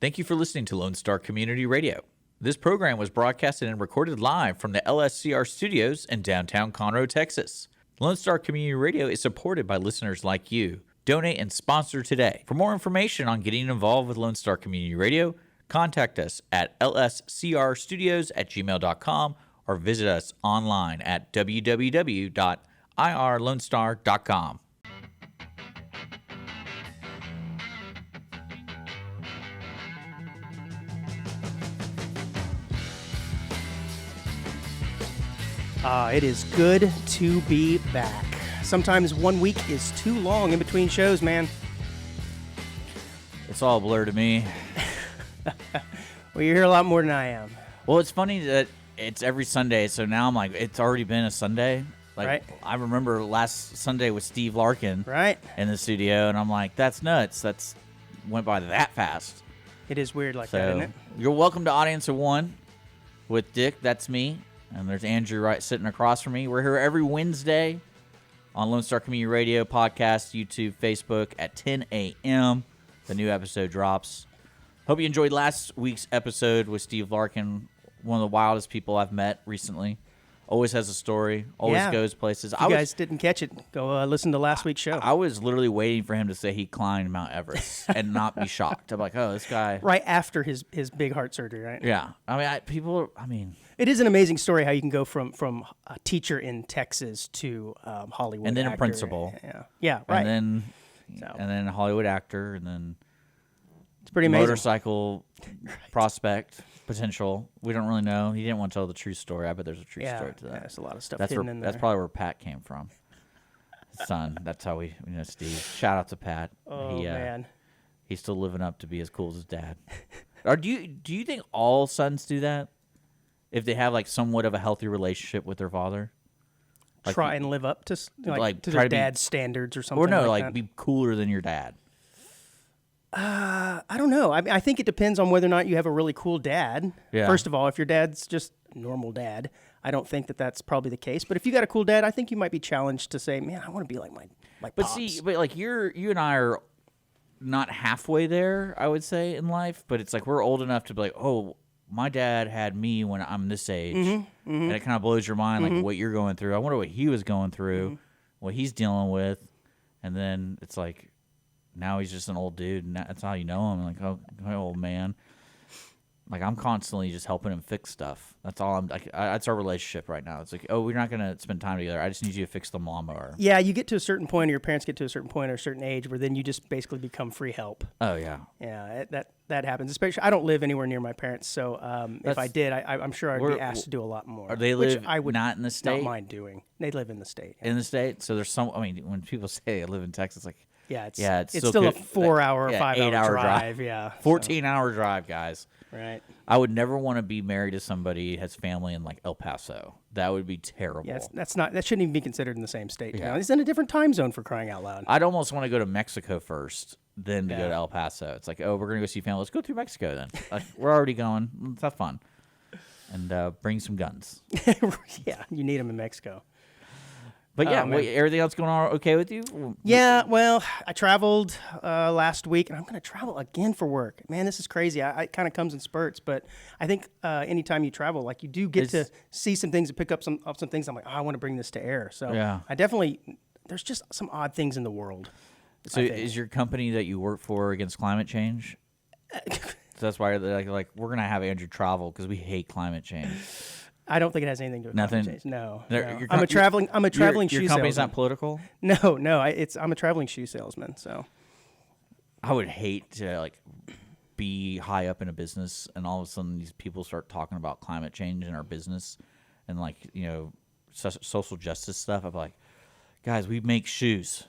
Thank you for listening to Lone Star Community Radio. This program was broadcasted and recorded live from the LSCR studios in downtown Conroe, Texas. Lone Star Community Radio is supported by listeners like you. Donate and sponsor today. For more information on getting involved with Lone Star Community Radio, contact us at lscrstudios@gmail.com or visit us online at www.irlonestar.com. It is good to be back. Sometimes 1 week is too long in between shows, man. It's all a blur to me. Well, you're here a lot more than I am. Well, it's funny that it's every Sunday, so now I'm like, it's already been a Sunday. Like, right. I remember last Sunday with Steve Larkin in the studio, and I'm like, that's nuts. That's went by that fast. It is weird like that, isn't it? You're welcome to Audience of One with Dick. That's me. And there's Andrew right sitting across from me. We're here every Wednesday on Lone Star Community Radio, podcast, YouTube, Facebook at 10 a.m. The new episode drops. Hope you enjoyed last week's episode with Steve Larkin, one of the wildest people I've met recently. Always has a story, always goes places. If you guys didn't catch it, go listen to last week's show. I was literally waiting for him to say he climbed Mount Everest and not be shocked. I'm like, oh, this guy. Right after his big heart surgery, right? Yeah. I mean, it is an amazing story how you can go from a teacher in Texas to Hollywood and then actor. a principal. Yeah, right. And then a Hollywood actor, and then it's pretty amazing. Motorcycle prospect potential. We don't really know. He didn't want to tell the true story. I bet there's a true story to that. Yeah, there's a lot of stuff hidden in there. That's probably where Pat came from. His son. That's how we know Steve. Shout out to Pat. Oh, man. He's still living up to be as cool as his dad. Or do you think all sons do that? If they have like somewhat of a healthy relationship with their father? Like, try and live up to to their dad's standards or something. Or no, like that. be cooler than your dad. I don't know. I think it depends on whether or not you have a really cool dad. Yeah. First of all, if your dad's just a normal dad, I don't think that's probably the case. But if you got a cool dad, I think you might be challenged to say, man, I want to be like my pops. But like you and I are not halfway there, I would say, in life. But it's like we're old enough to be like, oh, my dad had me when I'm this age. And it kind of blows your mind, like what you're going through. I wonder what he was going through, what he's dealing with. And then it's like, now he's just an old dude, and that's how you know him. Like, oh, old man. Like, I'm constantly just helping him fix stuff. That's all I'm like. That's our relationship right now. It's like, oh, we're not gonna spend time together. I just need you to fix the lawnmower. Yeah, you get to a certain point, or your parents get to a certain point, or a certain age, where then you just basically become free help. Oh yeah. Yeah, that happens. Especially, I don't live anywhere near my parents, so if I did, I'm sure I'd be asked to do a lot more. Or they live which I would not in the state. Not mind doing. They live in the state. In the state, so there's some. I mean, when people say I live in Texas, like. Yeah, it's still a 4-hour, 5-hour drive. Yeah, 14-hour drive, guys. Right. I would never want to be married to somebody who has family in like El Paso. That would be terrible. Yeah, that shouldn't even be considered in the same state. Yeah. It's in a different time zone, for crying out loud. I'd almost want to go to Mexico first, then to go to El Paso. It's like, oh, we're gonna go see family. Let's go through Mexico then. Like, we're already going. Let's have fun, and bring some guns. Yeah, you need them in Mexico. But yeah, everything else going on okay with you? Yeah, well, I traveled last week, and I'm going to travel again for work. Man, this is crazy. It kind of comes in spurts, but I think anytime you travel, like you do get to see some things and pick up some things. I'm like, oh, I want to bring this to air. So I definitely, there's just some odd things in the world. So is your company that you work for against climate change? So that's why they're like we're going to have Andrew travel because we hate climate change. I don't think it has anything to do with climate change. No. I'm a traveling shoe salesman. Your company's not political? No. I'm a traveling shoe salesman. So I would hate to like be high up in a business and all of a sudden these people start talking about climate change in our business and like, you know, social justice stuff. I'm like, guys, we make shoes.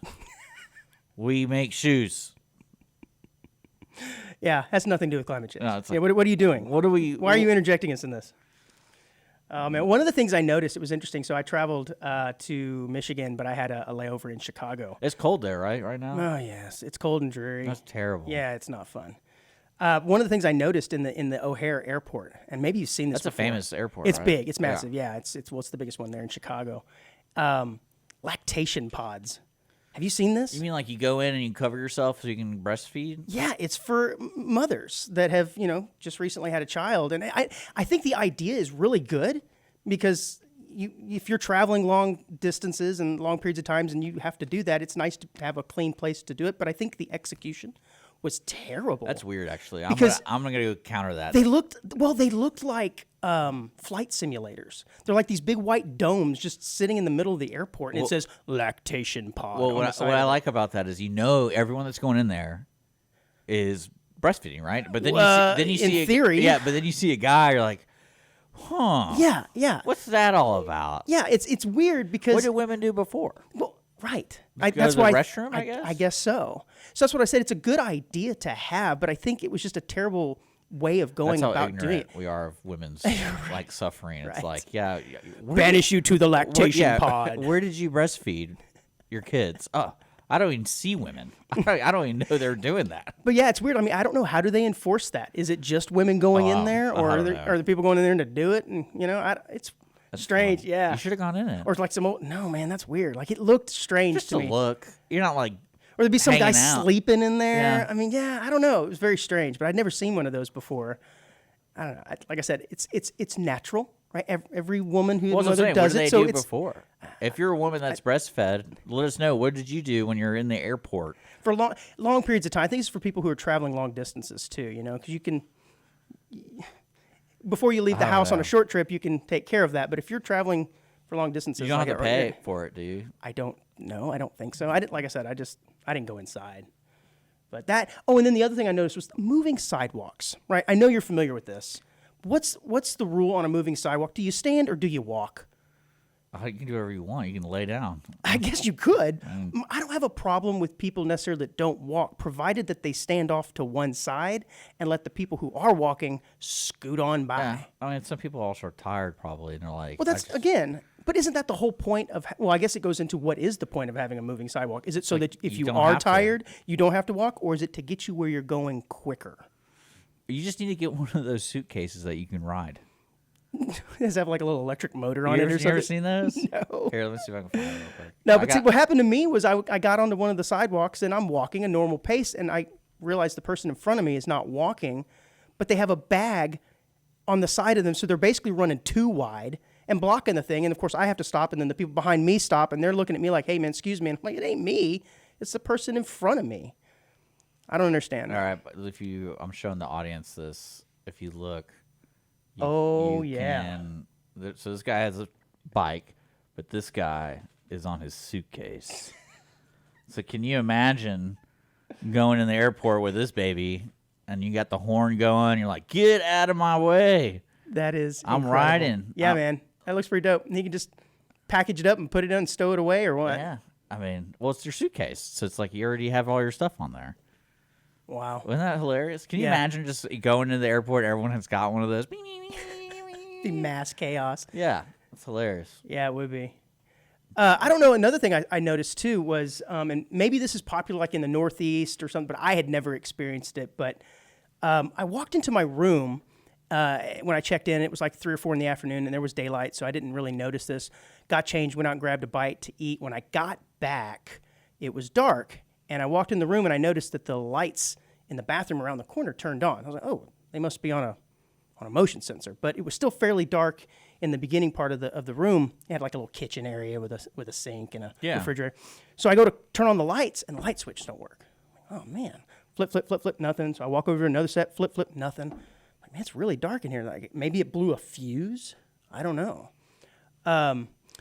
We make shoes. Yeah, has nothing to do with climate change. No, like, what are you doing? Why are you interjecting us in this? Man, one of the things I noticed, it was interesting. So I traveled to Michigan, but I had a layover in Chicago. It's cold there, right now? Oh, yes. It's cold and dreary. That's terrible. Yeah, it's not fun. One of the things I noticed in the O'Hare Airport, and maybe you've seen this before. That's a famous airport, It's right? big. It's massive. Yeah, it's the biggest one there in Chicago. Lactation pods. Have you seen this? You mean like you go in and you cover yourself so you can breastfeed? Yeah, it's for mothers that have, just recently had a child. And I think the idea is really good because if you're traveling long distances and long periods of times and you have to do that, it's nice to have a clean place to do it. But I think the execution was terrible. That's weird, actually. Because I'm gonna go counter that. They looked like flight simulators. They're like these big white domes just sitting in the middle of the airport, and it says lactation pod. Well, on what the I side of it. like about that is everyone that's going in there is breastfeeding, right? But then you see in theory. but then you see a guy, you're like, huh? Yeah. What's that all about? Yeah, it's weird because What did women do before? well, right. Go That's to the why restroom, I guess? I guess so. So that's what I said. It's a good idea to have, but I think it was just a terrible way of going That's how about doing ignorant it. we are of women's like suffering. It's Right. like, Banish you to the lactation pod. Where did you breastfeed your kids? Oh, I don't even see women. I don't even know they're doing that. But yeah, it's weird. I mean, I don't know, how do they enforce that? Is it just women going in there, or I are don't there, know. are the people going in there to do it? And it's strange. Fun. Yeah. You should have gone in it. Or it's like no, man, that's weird. Like it looked strange Just to to me. look. You're not like Or there'd be some guy hanging out. sleeping in there. Yeah. I mean, yeah, I don't know. It was very strange, but I'd never seen one of those before. I don't know. Like I said, it's natural, right? Every woman who What mother does did they it. So do it's before? If you're a woman that's breastfed, let us know. What did you do when you're in the airport? for long periods of time. I think it's for people who are traveling long distances too. Because you can. Before you leave the house on a short trip, you can take care of that. But if you're traveling for long distances, You don't like have to pay for it, do you? I don't know. I don't think so. Like I said, I didn't go inside. But that. Oh, and then the other thing I noticed was moving sidewalks. Right. I know you're familiar with this. What's the rule on a moving sidewalk? Do you stand or do you walk? You can do whatever you want. You can lay down. I guess you could. I don't have a problem with people necessarily that don't walk, provided that they stand off to one side and let the people who are walking scoot on by. Yeah. I mean, some people also are tired probably, and they're like, Well, but isn't that the whole point of? Well, I guess it goes into what is the point of having a moving sidewalk? Is it so that if you you don't are have to. tired, you don't have to walk, or is it to get you where you're going quicker? you just need to get one of those suitcases that you can ride. Does it have like a little electric motor on You it or ever something? seen those? No. Here, let me see if I can find it real quick. No, but see, what happened to me was I got onto one of the sidewalks and I'm walking a normal pace, and I realized the person in front of me is not walking, but they have a bag on the side of them, so they're basically running too wide and blocking the thing. And of course, I have to stop, and then the people behind me stop, and they're looking at me like, "Hey, man, excuse me." And I'm like, "It ain't me; it's the person in front of me." I don't understand. All right, but I'm showing the audience this. If you look, yeah. So this guy has a bike, but this guy is on his suitcase. So can you imagine going in the airport with this baby, and you got the horn going? You're like, "Get out of my way!" That is. I'm incredible. riding. Yeah, man, that looks pretty dope. And he can just package it up and put it in and stow it away, or what? Yeah, I mean, well, it's your suitcase, so it's like you already have all your stuff on there. Wow. Wasn't that hilarious? Can you Yeah. imagine just going to the airport? Everyone has got one of those. The mass chaos. Yeah, it's hilarious. Yeah, it would be. I don't know. Another thing I noticed too was, and maybe this is popular like in the Northeast or something, but I had never experienced it. But I walked into my room when I checked in. It was like 3 or 4 in the afternoon, and there was daylight, so I didn't really notice this. Got changed, went out and grabbed a bite to eat. When I got back, it was dark, and I walked in the room and I noticed that the lights in the bathroom around the corner turned on. I was like, "Oh, they must be on a motion sensor," but it was still fairly dark in the beginning part of the room. It had like a little kitchen area with a sink and a refrigerator. So I go to turn on the lights, and the light switch don't work. I'm like, "Oh man!" Flip, nothing. So I walk over to another set, flip, nothing. I'm like, man, it's really dark in here. Like maybe it blew a fuse. I don't know.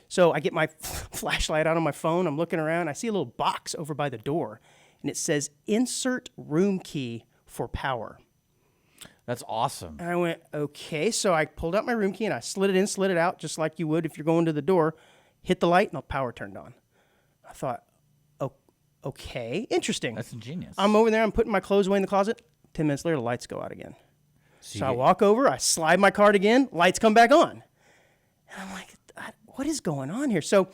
So I get my flashlight out on my phone. I'm looking around. I see a little box over by the door, and it says "Insert room key for power." That's awesome. And I went, okay. So I pulled out my room key and I slid it in, slid it out, just like you would if you're going to the door, hit the light, and the power turned on. I thought, oh, okay, interesting. That's ingenious. I'm over there, I'm putting my clothes away in the closet. 10 minutes later, the lights go out again. So I walk over, I slide my card again, lights come back on. And I'm like, what is going on here? So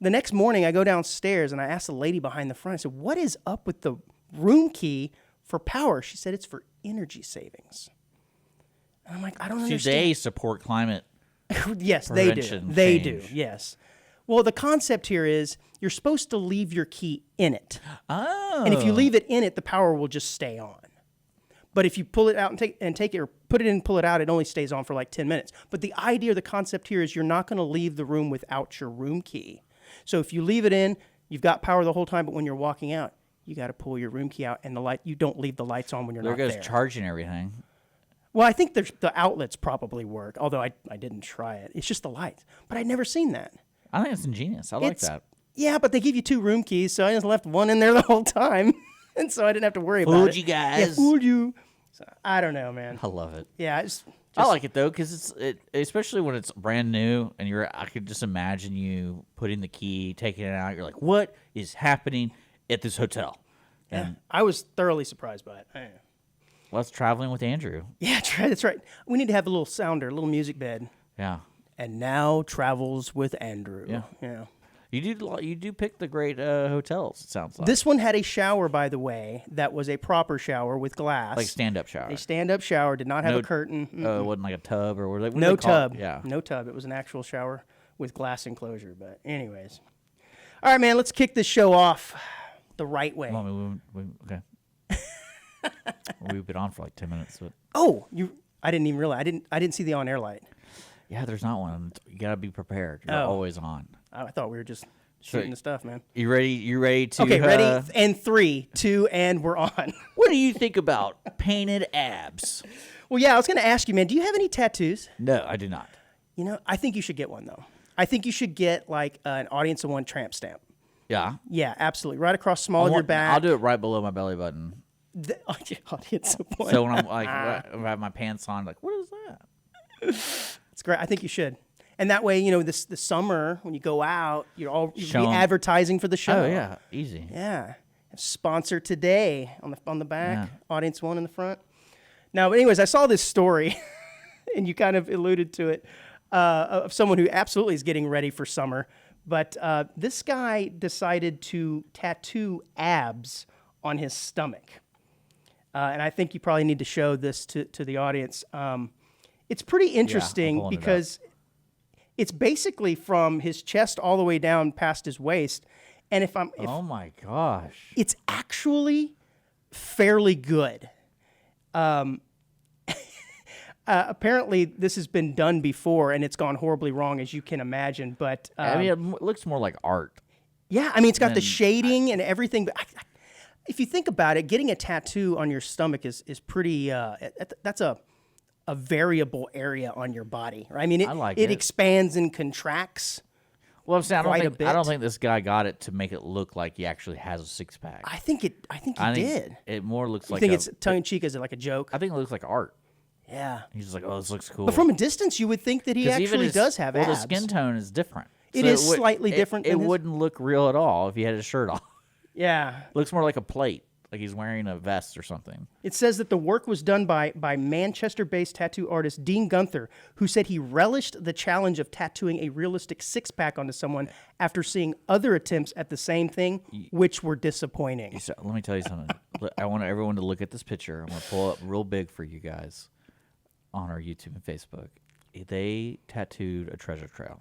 the next morning, I go downstairs and I ask the lady behind the front, I said, what is up with the room key for power? She said, it's for energy savings. And I'm like, I don't understand. They support climate Yes, prevention they do. They change. do. Yes. Well, the concept here is you're supposed to leave your key in it. Oh. And if you leave it in it, the power will just stay on. But if you pull it out and take it, or put it in and pull it out, it only stays on for like 10 minutes. But the idea or the concept here is you're not going to leave the room without your room key. So if you leave it in, you've got power the whole time, but when you're walking out, you got to pull your room key out, and you don't leave the lights on when you're not there. There goes charging everything. Well, I think the outlets probably work, although I didn't try it. It's just the lights. But I'd never seen that. I think it's ingenious. I like that. Yeah, but they give you 2 room keys, so I just left one in there the whole time. And so I didn't have to worry about it. Fooled you guys. Yeah, fooled you. So, I don't know, man. I love it. Yeah, I like it though, because especially when it's brand new, and I could just imagine you putting the key, taking it out. You're like, what is happening at this hotel? And I was thoroughly surprised by it. Well, it's traveling with Andrew. Yeah, that's right. We need to have a little sounder, a little music bed. Yeah. And now travels with Andrew. Yeah. You do pick the great hotels, it sounds like. This one had a shower, by the way, that was a proper shower with glass. Like stand-up shower. A stand-up shower, did not have a curtain. It wasn't like a tub or what no tub. Yeah. No tub. It was an actual shower with glass enclosure. But anyways. All right, man, let's kick this show off the right way. Okay. We've been on for like 10 minutes. But. Oh, I didn't even realize. I didn't see the on-air light. Yeah, there's not one. You got to be prepared. You're always on. I thought we were just shooting the stuff, man. You ready to... Okay, ready? And 3, 2, and we're on. What do you think about painted abs? Well, yeah, I was going to ask you, man, do you have any tattoos? No, I do not. You know, I think you should get one, though. I think you should get, like, an Audience of One tramp stamp. Yeah? Yeah, absolutely. Right across small of your back. I'll do it right below my belly button. The Audience of One. So when I'm like, I have my pants on, like, what is that? It's great. I think you should. And that way, you know, this summer when you go out, you'll be Show 'em. advertising for the show. Oh yeah, easy. Yeah, sponsor today on the back, Yeah. Audience One in the front. Now, but anyways, I saw this story, and you kind of alluded to it, of someone who absolutely is getting ready for summer. But this guy decided to tattoo abs on his stomach, and I think you probably need to show this to the audience. It's pretty interesting because it's basically from his chest all the way down past his waist. And oh my gosh. It's actually fairly good. Apparently this has been done before and it's gone horribly wrong, as you can imagine. But I mean, it looks more like art. Yeah, I mean, it's got the shading and everything. But if you think about it, getting a tattoo on your stomach is pretty. That's a variable area on your body, right? I mean, it expands and contracts. Well, I'm saying I don't think this guy got it to make it look like he actually has a six-pack. I think he did. It more looks like. You think it's tongue in cheek? Is it like a joke? I think it looks like art. Yeah. He's just like, oh, this looks cool. But from a distance, you would think that he actually does have abs. Well, the skin tone is different. It is slightly different. It wouldn't look real at all if he had his shirt off. Yeah. Looks more like a plate, like he's wearing a vest or something. It says that the work was done by Manchester-based tattoo artist Dean Gunther, who said he relished the challenge of tattooing a realistic six-pack onto someone after seeing other attempts at the same thing, which were disappointing. So, let me tell you something. I want everyone to look at this picture. I'm going to pull it up real big for you guys on our YouTube and Facebook. They tattooed a treasure trail.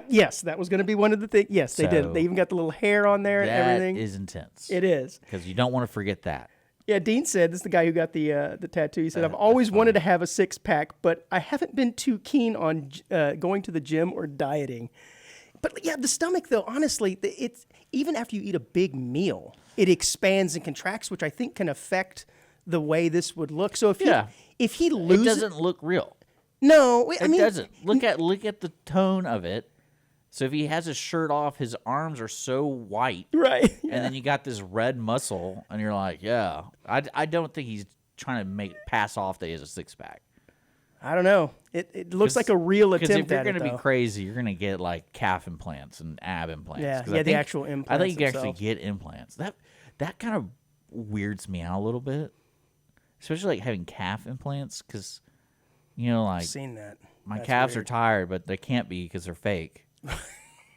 Yes, that was going to be one of the things. Yes, they did. They even got the little hair on there and everything. That is intense. It is. Because you don't want to forget that. Yeah, Dean said, this is the guy who got the tattoo. He said, I've always wanted to have a six-pack, but I haven't been too keen on going to the gym or dieting. But yeah, the stomach, though, honestly, it's even after you eat a big meal, it expands and contracts, which I think can affect the way this would look. So if he loses, it doesn't look real. No, it doesn't. Look at the tone of it. So if he has his shirt off, his arms are so white, right? And then you got this red muscle, and you're like, yeah. I don't think he's trying to pass off that he has a six-pack. I don't know. It looks like a real attempt at it, because if you're going to be crazy, you're going to get like calf implants and ab implants. Yeah, the actual implants. I think you can actually get implants. That kind of weirds me out a little bit, especially like having calf implants, because like I've seen that. My calves are tired, but they can't be because they're fake.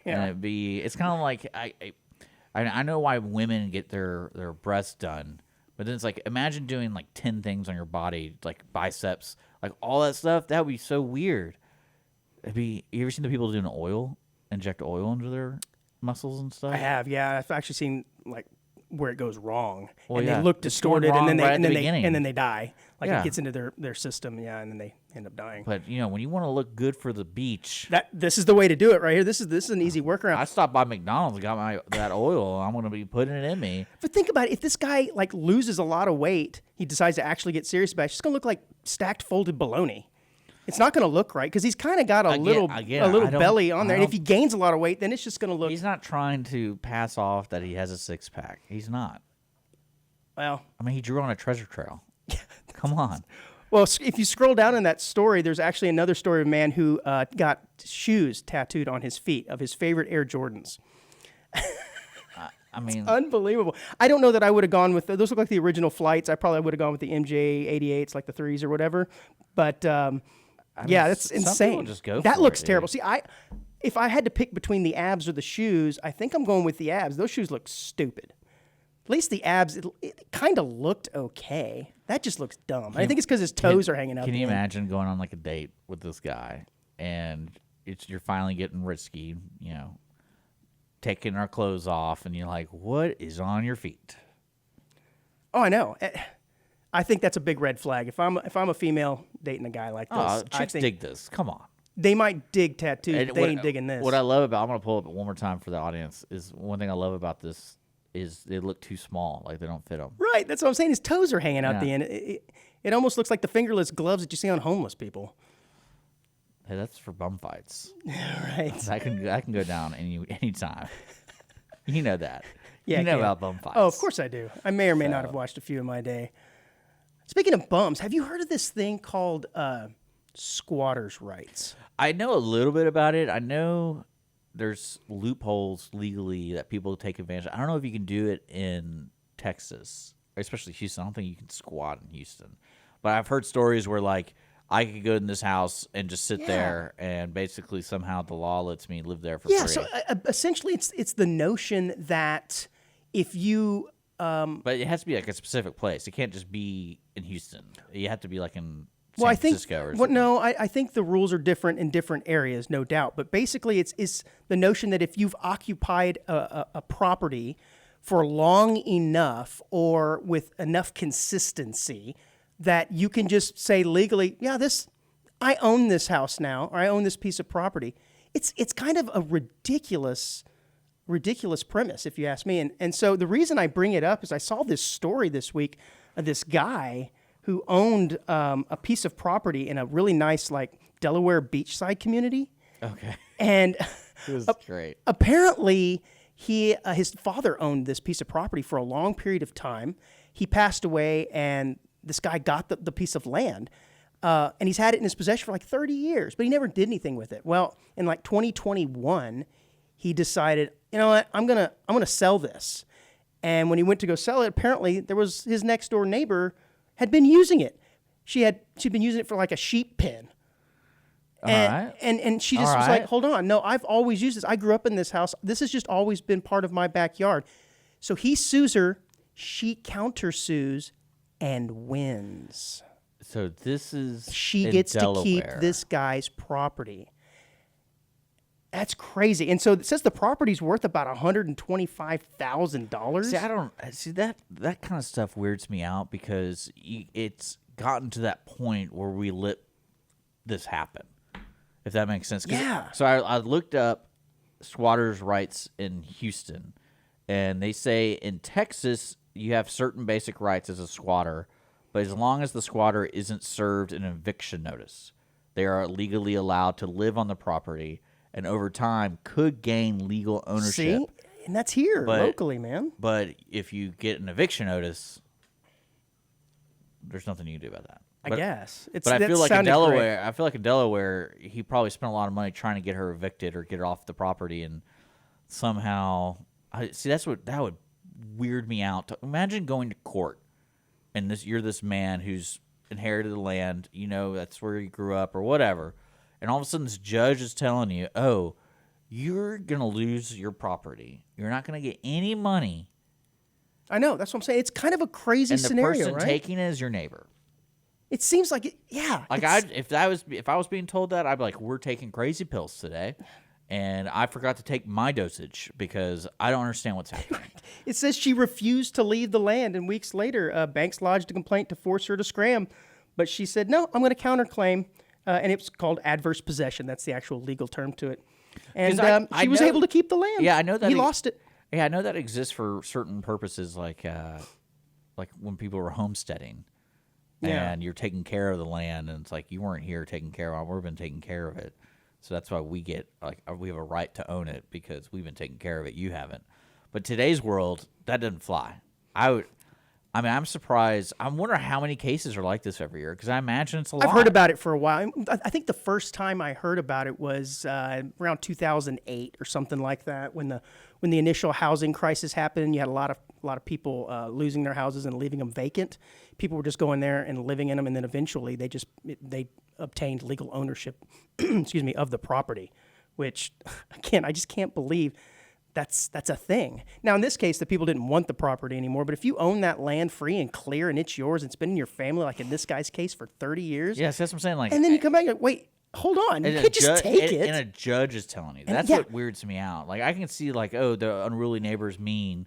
Yeah. And it's kind of like I know why women get their breasts done, but then it's like, imagine doing like 10 things on your body, like biceps, like all that stuff. That would be so weird. You ever seen the people doing oil? inject oil into their muscles and stuff? I have, yeah. I've actually seen like where it goes wrong, Well, and yeah, they look it's going distorted, and then wrong right at the they beginning. and then they die. Like Yeah. it gets into their system, yeah, and then they end up dying. But when you want to look good for the beach, This is the way to do it right here. This is an easy workaround. I stopped by McDonald's and got that oil. I'm going to be putting it in me. But think about it. If this guy like loses a lot of weight, he decides to actually get serious about it. It's just gonna look like stacked folded bologna. It's not gonna look right because he's kind of got a little belly on there. And if he gains a lot of weight, then it's just gonna look. He's not trying to pass off that he has a six-pack. He's not. Well, I mean, he drew on a treasure trail. Come on. Well, if you scroll down in that story, there's actually another story of a man who got shoes tattooed on his feet of his favorite Air Jordans. I mean, Unbelievable. I don't know that I would have gone with those. Look like the original flights. I probably would have gone with the MJ88s, like the 3s or whatever. But yeah, that's some insane. people just go that for looks it, terrible. dude. See, if I had to pick between the abs or the shoes, I think I'm going with the abs. Those shoes look stupid. At least the abs, it kind of looked okay. That just looks dumb. I think it's because his toes are hanging out. Can the you end. imagine going on like a date with this guy and you're finally getting risky, taking our clothes off, and you're like, what is on your feet? Oh, I know. I think that's a big red flag. If I'm a female dating a guy like this, I Chicks think dig this. Come on. they might dig tattoos, And but they ain't digging this. What I love about, I'm going to pull up one more time for the audience, is one thing I love about this is they look too small, like they don't fit them. Right, that's what I'm saying. His toes are hanging out Yeah. the end. It almost looks like the fingerless gloves that you see on homeless people. Hey, that's for bum fights. Right. I can go down anytime. You know that. Yeah, you know I can. about bum fights. Oh, of course I do. I may or may not have watched a few in my day. Speaking of bums, have you heard of this thing called squatters' rights? I know a little bit about it. I know there's loopholes legally that people take advantage of. I don't know if you can do it in Texas, especially Houston. I don't think you can squat in Houston. But I've heard stories where, like, I could go in this house and just sit there, and basically somehow the law lets me live there for free. Yeah, so essentially it's the notion that if you But it has to be like a specific place. It can't just be in Houston. You have to be like in San I think Francisco or something. I think the rules are different in different areas, no doubt. But basically, it's the notion that if you've occupied a property for long enough or with enough consistency, that you can just say legally, yeah, I own this house now, or I own this piece of property. It's kind of a ridiculous premise, if you ask me. And so the reason I bring it up is I saw this story this week of this guy who owned a piece of property in a really nice, like, Delaware beachside community. Okay. And It was great. apparently his father owned this piece of property for a long period of time. He passed away, and this guy got the piece of land. And he's had it in his possession for like 30 years, but he never did anything with it. Well, in like 2021, he decided, you know what, I'm gonna sell this. And when he went to go sell it, apparently there was his next door neighbor had been using it. She'd been using it for like a sheep pen. And she just was like, hold on, no, I've always used this. I grew up in this house. This has just always been part of my backyard. So he sues her. She countersues and wins. So this is She in gets Delaware. to keep this guy's property. That's crazy. And so it says the property's worth about $125,000. See, I don't see that kind of stuff weirds me out because it's gotten to that point where we let this happen. If that makes sense. Yeah. So I looked up squatters' rights in Houston, and they say in Texas you have certain basic rights as a squatter, but as long as the squatter isn't served an eviction notice, they are legally allowed to live on the property and over time could gain legal ownership. See? And that's here locally, man. But if you get an eviction notice, there's nothing you can do about that. I guess. But I feel like in Delaware, he probably spent a lot of money trying to get her evicted or get her off the property, and somehow, that would weird me out. Imagine going to court, and you're this man who's inherited the land. You know that's where you grew up or whatever, and all of a sudden this judge is telling you, "Oh, you're gonna lose your property. You're not gonna get any money." I know. That's what I'm saying. It's kind of a crazy And the scenario, person right? taking it is your neighbor. It seems like it. Yeah. Like if I was being told that, I'd be like, "We're taking crazy pills today, and I forgot to take my dosage because I don't understand what's happening. It says she refused to leave the land, and weeks later, banks lodged a complaint to force her to scram. But she said, no, I'm going to counterclaim, and it's called adverse possession. That's the actual legal term to it. And she was able to keep the land. Yeah, I know that. He lost it. Yeah, I know that exists for certain purposes, like when people were homesteading, and you're taking care of the land, and it's like you weren't here taking care of it. We've been taking care of it, so that's why we get we have a right to own it because we've been taking care of it. You haven't. But today's world, that doesn't fly. I'm surprised. I'm wondering how many cases are like this every year because I imagine it's a lot. I've heard about it for a while. I think the first time I heard about it was around 2008 or something like that, when the initial housing crisis happened. You had a lot of people losing their houses and leaving them vacant. People were just going there and living in them, and then eventually they obtained legal ownership, excuse me, of the property. Which, again, I just can't believe that's a thing. Now, in this case, the people didn't want the property anymore, but if you own that land free and clear and it's yours, it's been in your family, like in this guy's case, for 30 years. Yes, that's what I'm saying. Like, and then you come back and like, wait, hold on. You can't just take it. And a judge is telling you. That's what weirds me out. Like, I can see, like, oh, the unruly neighbor's mean,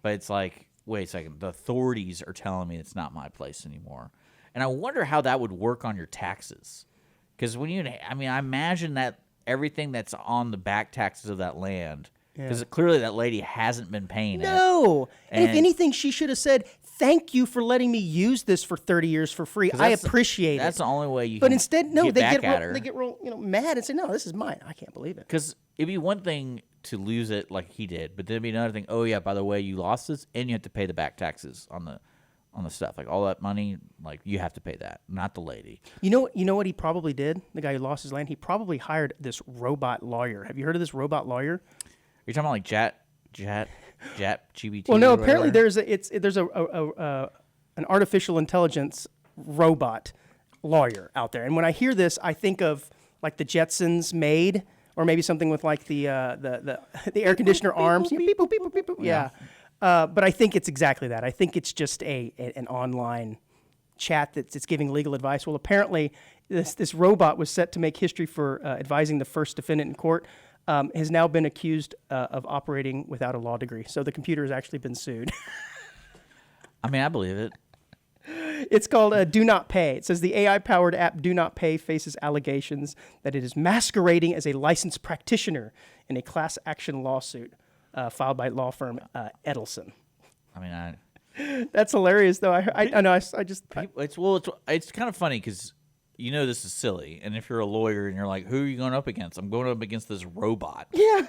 but it's like, wait a second, the authorities are telling me it's not my place anymore. And I wonder how that would work on your taxes. Because I imagine that everything that's on the back taxes of that land, because clearly that lady hasn't been paying it. No. And if anything, she should have said, thank you for letting me use this for 30 years for free. I appreciate it. That's the only way you but can instead, no, get back at her. They get real mad and say, no, this is mine. I can't believe it. Because it'd be one thing to lose it like he did, but then it'd be another thing, oh, yeah, by the way, you lost this, and you have to pay the back taxes on the stuff. Like, all that money, like, you have to pay that, not the lady. You know what he probably did? The guy who lost his land? He probably hired this robot lawyer. Have you heard of this robot lawyer? You're talking about like Chat GBT. Well, no. Apparently, there's an artificial intelligence robot lawyer out there. And when I hear this, I think of like the Jetsons maid, or maybe something with like the air conditioner arms. Beep, boop, beep, boop, beep, boop. Yeah. But I think it's exactly that. I think it's just an online chat that's giving legal advice. Well, apparently, this robot was set to make history for advising the first defendant in court. Has now been accused of operating without a law degree. So the computer has actually been sued. I mean, I believe it. It's called Do Not Pay. It says the AI-powered app Do Not Pay faces allegations that it is masquerading as a licensed practitioner in a class action lawsuit filed by law firm Edelson. I mean, that's hilarious, though. I know. It's kind of funny because this is silly, and if you're a lawyer and you're like, who are you going up against? I'm going up against this robot. Yeah.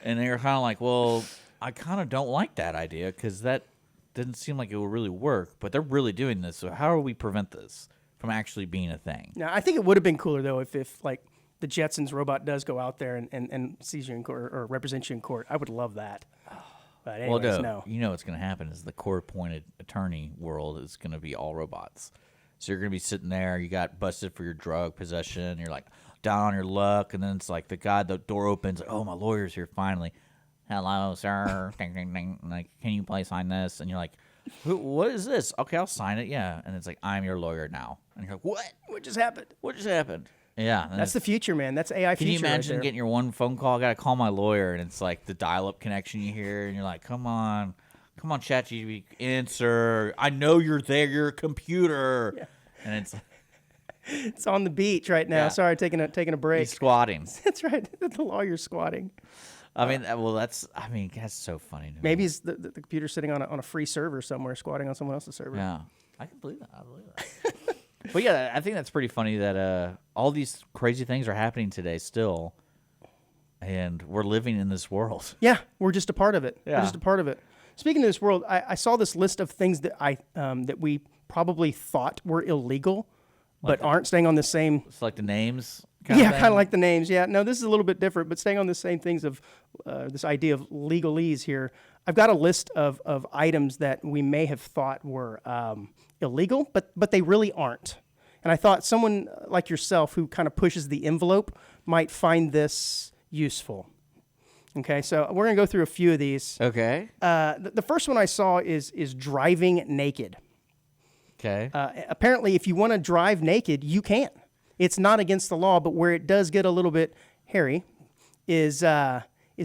And they're kind of like, well, I kind of don't like that idea because that doesn't seem like it will really work, but they're really doing this. So how do we prevent this from actually being a thing? Now, I think it would have been cooler, though, if like the Jetsons robot does go out there and sees you in court or represents you in court. I would love that. But anyways, no. You know what's going to happen is the court-appointed attorney world is going to be all robots. So you're going to be sitting there, you got busted for your drug possession, you're like down on your luck, and then it's like the door opens, like, oh, my lawyer's here finally. Hello, sir. Ding, ding, ding. Like, can you please sign this? And you're like, what is this? Okay, I'll sign it, yeah. And it's like, I'm your lawyer now. And you're like, what? What just happened? What just happened? Yeah. That's the future, man. That's AI future. Can you imagine right getting your one phone call? I got to call my lawyer, and it's like the dial-up connection you hear, and you're like, come on, ChatGPT, answer. I know you're there. You're a computer. Yeah. And it's on the beach right now. Yeah. Sorry, taking a break. He's squatting. That's right. The lawyer's squatting. I mean, that's so funny to me. Maybe it's the computer's sitting on a free server somewhere, squatting on someone else's server. Yeah, I can believe that. But yeah, I think that's pretty funny that all these crazy things are happening today still, and we're living in this world. Yeah, we're just a part of it. Yeah. We're just a part of it. Speaking of this world, I saw this list of things that that we probably thought were illegal, but aren't, staying on the same. It's like the names. Kind of like the names. Yeah, no, this is a little bit different, but staying on the same things of this idea of legalese here. I've got a list of items that we may have thought were illegal, but they really aren't. And I thought someone like yourself who kind of pushes the envelope might find this useful. Okay, so we're going to go through a few of these. Okay. The first one I saw is driving naked. Okay. Apparently, if you want to drive naked, you can. It's not against the law, but where it does get a little bit hairy is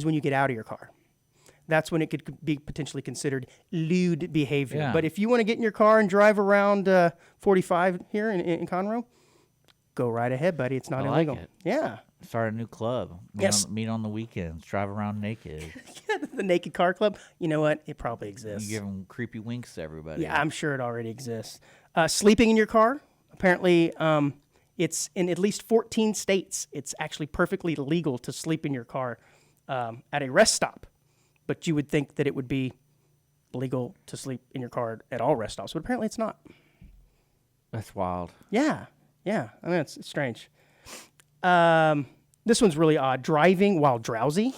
when you get out of your car. That's when it could be potentially considered lewd behavior. Yeah. But if you want to get in your car and drive around 45 here in Conroe, go right ahead, buddy. It's not I like illegal. it. Yeah. Start a new club. Yes. Meet on the weekends. Drive around naked. The Naked Car Club. You know what? It probably exists. You give them creepy winks to everybody. Yeah, I'm sure it already exists. Sleeping in your car. Apparently, it's in at least 14 states. It's actually perfectly legal to sleep in your car at a rest stop. But you would think that it would be legal to sleep in your car at all rest stops, but apparently it's not. That's wild. Yeah. I mean, it's strange. This one's really odd. Driving while drowsy.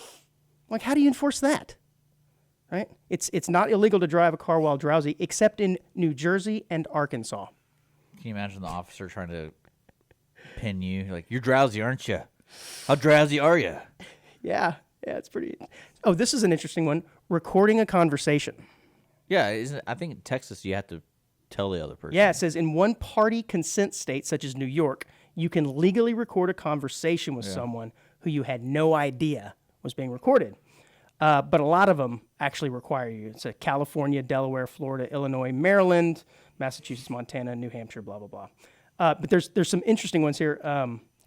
Like, how do you enforce that? Right? It's not illegal to drive a car while drowsy, except in New Jersey and Arkansas. Can you imagine the officer trying to pin you? Like, you're drowsy, aren't you? How drowsy are you? Yeah, it's pretty. Oh, this is an interesting one. Recording a conversation. Yeah, I think in Texas you have to tell the other person. Yeah, it says in one-party consent states such as New York, you can legally record a conversation with someone who you had no idea was being recorded. But a lot of them actually require you. It's California, Delaware, Florida, Illinois, Maryland, Massachusetts, Montana, New Hampshire, blah, blah, blah. But there's some interesting ones here.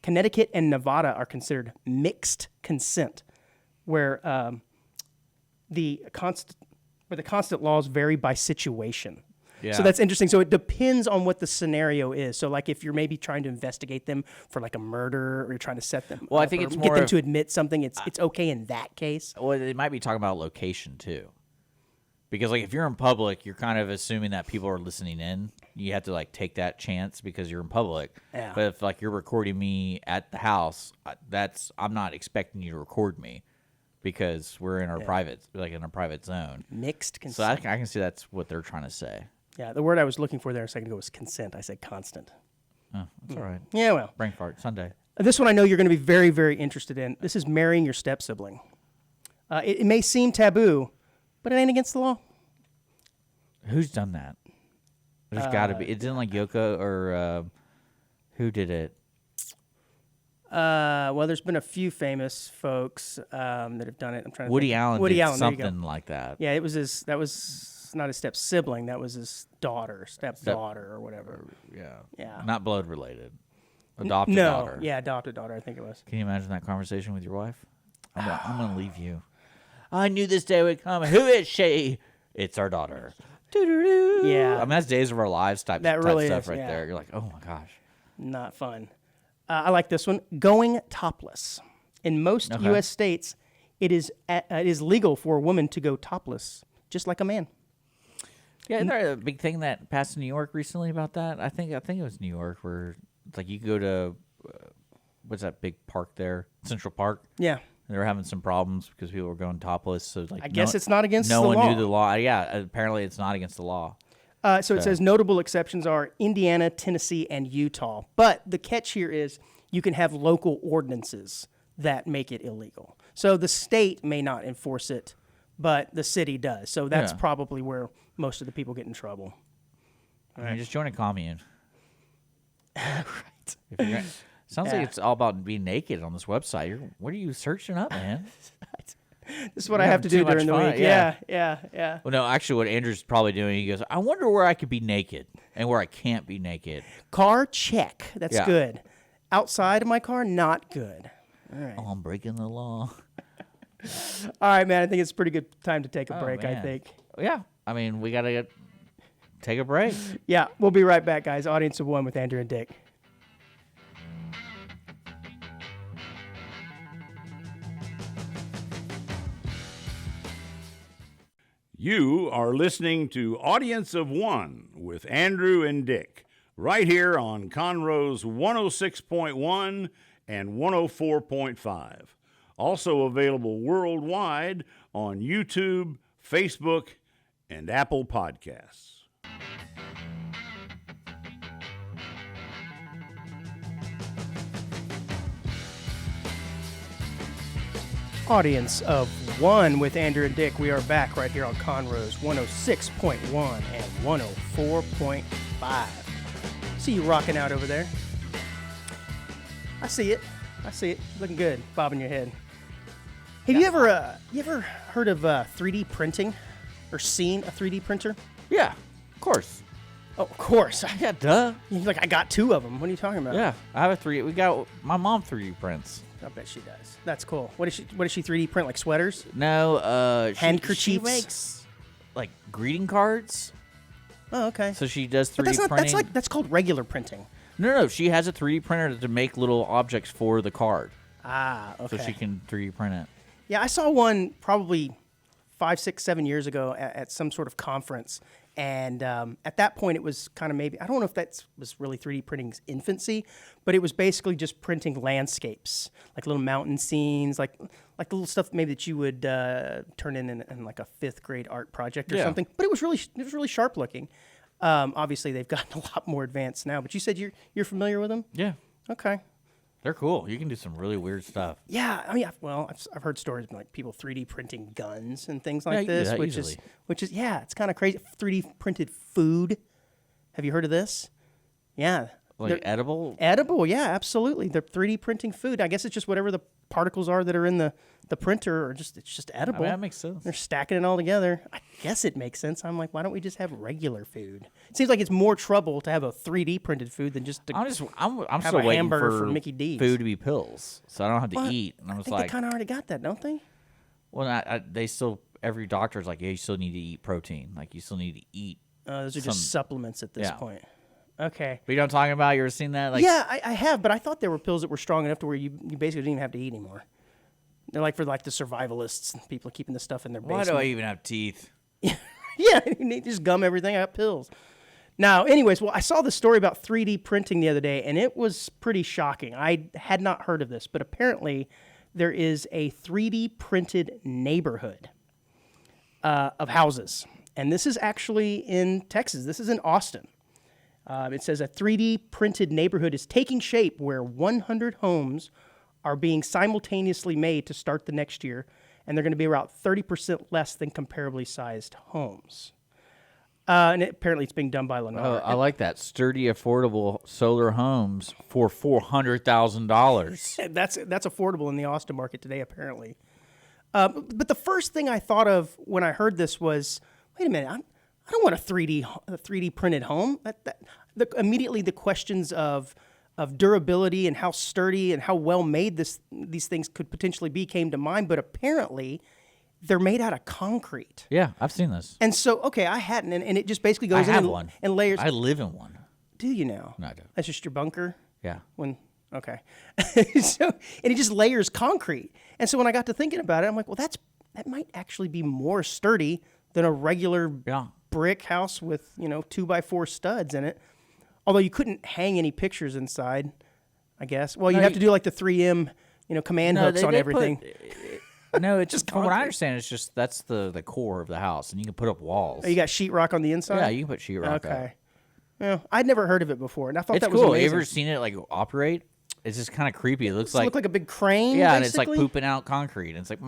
Connecticut and Nevada are considered mixed consent, where the constant laws vary by situation. Yeah. So that's interesting. So it depends on what the scenario is. So like if you're maybe trying to investigate them for like a murder, or you're trying to set them Well, I up think or it's get more them of- to admit something, it's okay in that case. Well, they might be talking about location too. Because like if you're in public, you're kind of assuming that people are listening in. You have to like take that chance because you're in public. Yeah. But if like you're recording me at the house, I'm not expecting you to record me because we're in our private zone. Mixed So consent. I can see that's what they're trying to say. Yeah, the word I was looking for there a second ago was consent. I said constant. Oh, that's all right. Yeah, well. Brain fart Sunday. This one I know you're going to be very, very interested in. This is marrying your step-sibling. It may seem taboo, but it ain't against the law. Who's done that? There's got to be. It didn't like Yoko or who did it? Well, there's been a few famous folks that have done it. I'm trying to Woody think. Allen Woody did Allen, there you go. something like that. Yeah, it was his. That was not his step sibling. That was his stepdaughter, or whatever. Yeah. Not blood related. Adopted No, daughter. yeah, adopted daughter. I think it was. Can you imagine that conversation with your wife? I'm gonna leave you. I knew this day would come. Who is she? It's our daughter. Doo-doo-doo. Yeah. I mean, that's Days of Our Lives type really stuff is, right yeah. there. You're like, oh my gosh. Not fun. I like this one. Going topless. In most Okay. U.S. states, it is legal for a woman to go topless, just like a man. Yeah, isn't there a big thing that passed in New York recently about that? I think it was New York where it's like you could go to what's that big park there, Central Park. Yeah. They were having some problems because people were going topless. So like, I guess it's not against no the one law. knew the law. Yeah, apparently it's not against the law. So it says notable exceptions are Indiana, Tennessee, and Utah. But the catch here is you can have local ordinances that make it illegal. So the state may not enforce it, but the city does. So that's Yeah. probably where most of the people get in trouble. I mean, just join a commune. Right. If you're sounds like it's all about being naked on this website. What are you searching up, man? This is what You're I have having to do too much during the fun, week. yeah. Yeah. Well, no, actually, what Andrew's probably doing, he goes, I wonder where I could be naked and where I can't be naked. Car, check. That's Yeah. good. Outside of my car, not good. All right. Oh, I'm breaking the law. All right, man. I think it's a pretty good time to take a Oh, break, I man. think. Yeah, I mean, we got to take a break. Yeah, we'll be right back, guys. Audience of One with Andrew and Dick. You are listening to Audience of One with Andrew and Dick, right here on Conroe's 106.1 and 104.5. Also available worldwide on YouTube, Facebook, and Apple Podcasts. Audience of One with Andrew and Dick. We are back right here on Conroe's 106.1 and 104.5. See you rocking out over there. I see it. Looking good. Bobbing your head. Have you ever heard of 3D printing or seen a 3D printer? Yeah, of course. Oh, of course. Yeah, duh. You're like, I got 2 of them. What are you talking about? Yeah, I have a 3D. We got my mom 3D prints. I bet she does. That's cool. What does she 3D print, like sweaters? No, Handkerchiefs? She makes like greeting cards. Oh, okay. So she does 3D But that's not. printing. That's called regular printing. No, she has a 3D printer to make little objects for the card, Ah, okay. so she can 3D print it. Yeah, I saw one probably 5, 6, 7 years ago at some sort of conference. And at that point, it was kind of maybe, I don't know if that was really 3D printing's infancy, but it was basically just printing landscapes, like little mountain scenes, like little stuff maybe that you would turn in like a 5th grade art project or Yeah. something. But it was really sharp looking. Obviously, they've gotten a lot more advanced now. But you said you're familiar with them? Yeah, Okay. they're cool. You can do some really weird stuff. Yeah, I mean, I've heard stories of, like people 3D printing guns and things Yeah, like you can do this, that which easily. is yeah, it's kind of crazy. 3D printed food. Have you heard of this? Yeah, Like they're edible. edible. Yeah, absolutely. They're 3D printing food. I guess it's just whatever the particles are that are in the printer, or it's just I edible. mean, that makes sense. They're stacking it all together. I guess it makes sense. I'm like, why don't we just have regular food? It seems like it's more trouble to have a 3D printed food than just to I'm have still a waiting hamburger for for Mickey D's. food to be pills, so I don't have to Well, eat. And I I was think like, they kind of already got that, don't they? well, they still every doctor's like, yeah, you still need to eat protein. Like you still need to eat. Those are some- just supplements at this yeah. point. Okay. But you know what I'm talking about? You ever seen that? Like, Yeah, I have, but I thought there were pills that were strong enough to where you basically didn't even have to eat anymore. They're like for like the survivalists and people keeping the stuff in their why basement. do I even have teeth? Yeah, they just gum everything. I got pills. Now, anyways, well, I saw the story about 3D printing the other day, and it was pretty shocking. I had not heard of this, but apparently there is a 3D printed neighborhood of houses. And this is actually in Texas. This is in Austin. It says a 3D printed neighborhood is taking shape where 100 homes are being simultaneously made to start the next year, and they're going to be about 30% less than comparably sized homes. And apparently it's being done by Lennar. Oh, I like that. Sturdy, affordable solar homes for $400,000. That's affordable in the Austin market today, apparently. But the first thing I thought of when I heard this was, wait a minute, I don't want a 3D printed home. Immediately the questions of durability and how sturdy and how well made these things could potentially be came to mind. But apparently they're made out of concrete. Yeah, I've seen this. And so, okay, I hadn't, and it just basically I goes in have and, one. and layers. I live in one. Do you now? No, I don't. That's just your bunker? Yeah. Okay. So, and it just layers concrete. And so when I got to thinking about it, I'm like, well, that might actually be more sturdy than a regular Yeah. brick house with, 2x4 studs in it. Although you couldn't hang any pictures inside, I guess. Well, you'd have to do like the 3M, command hooks on everything. No, it's just from what I understand, it's just that's the core of the house, and you can put up walls. Oh, you got sheetrock on the inside? Yeah, you can put sheetrock up. Okay. Well, I'd never heard of it before, and I thought It's that was cool. amazing. You ever seen it like operate? It's just kind of creepy. It looks Does it look like a big crane? yeah, and it's like basically? pooping out concrete. And it's like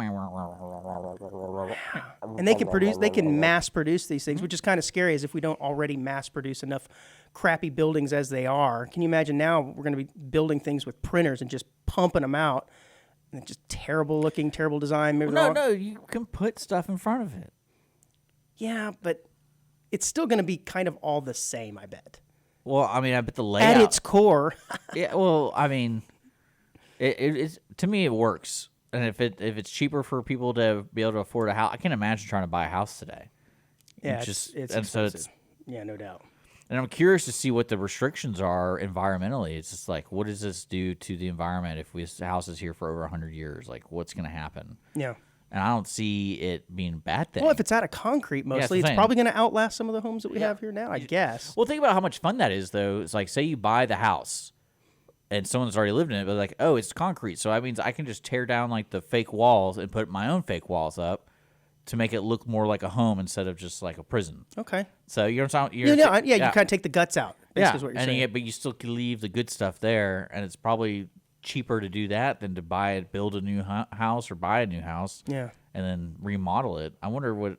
And they can mass produce these things, which is kind of scary as if we don't already mass produce enough crappy buildings as they are. Can you imagine now we're going to be building things with printers and just pumping them out? And it's just terrible looking, terrible design. Maybe they're all- no, you can put stuff in front of it. Yeah, but it's still going to be kind of all the same, I bet. Well, I mean, I bet the layout. At its core. Yeah, well, I mean, it's to me it works, and if it's cheaper for people to be able to afford a house, I can't imagine trying to buy a house today. Yeah, Just- it's and so expensive. Yeah, no doubt. And I'm curious to see what the restrictions are environmentally. It's just like, what does this do to the environment if this house is here for over 100 years? Like, what's going to happen? Yeah. And I don't see it being a bad thing. Well, if it's out of concrete mostly, the it's thing. probably going to outlast some of the homes that we have here now, I guess. Well, think about how much fun that is, though. It's like, say you buy the house, and someone's already lived in it, but like, oh, it's concrete, so that means I can just tear down like the fake walls and put my own fake walls up to make it look more like a home instead of just like a prison. Okay. So you know what I'm talking? You kind of take the guts out. Basically is what you're saying. but you still can leave the good stuff there, and it's probably cheaper to do that than to build a new house or buy a new house. Yeah. And then remodel it. I wonder what.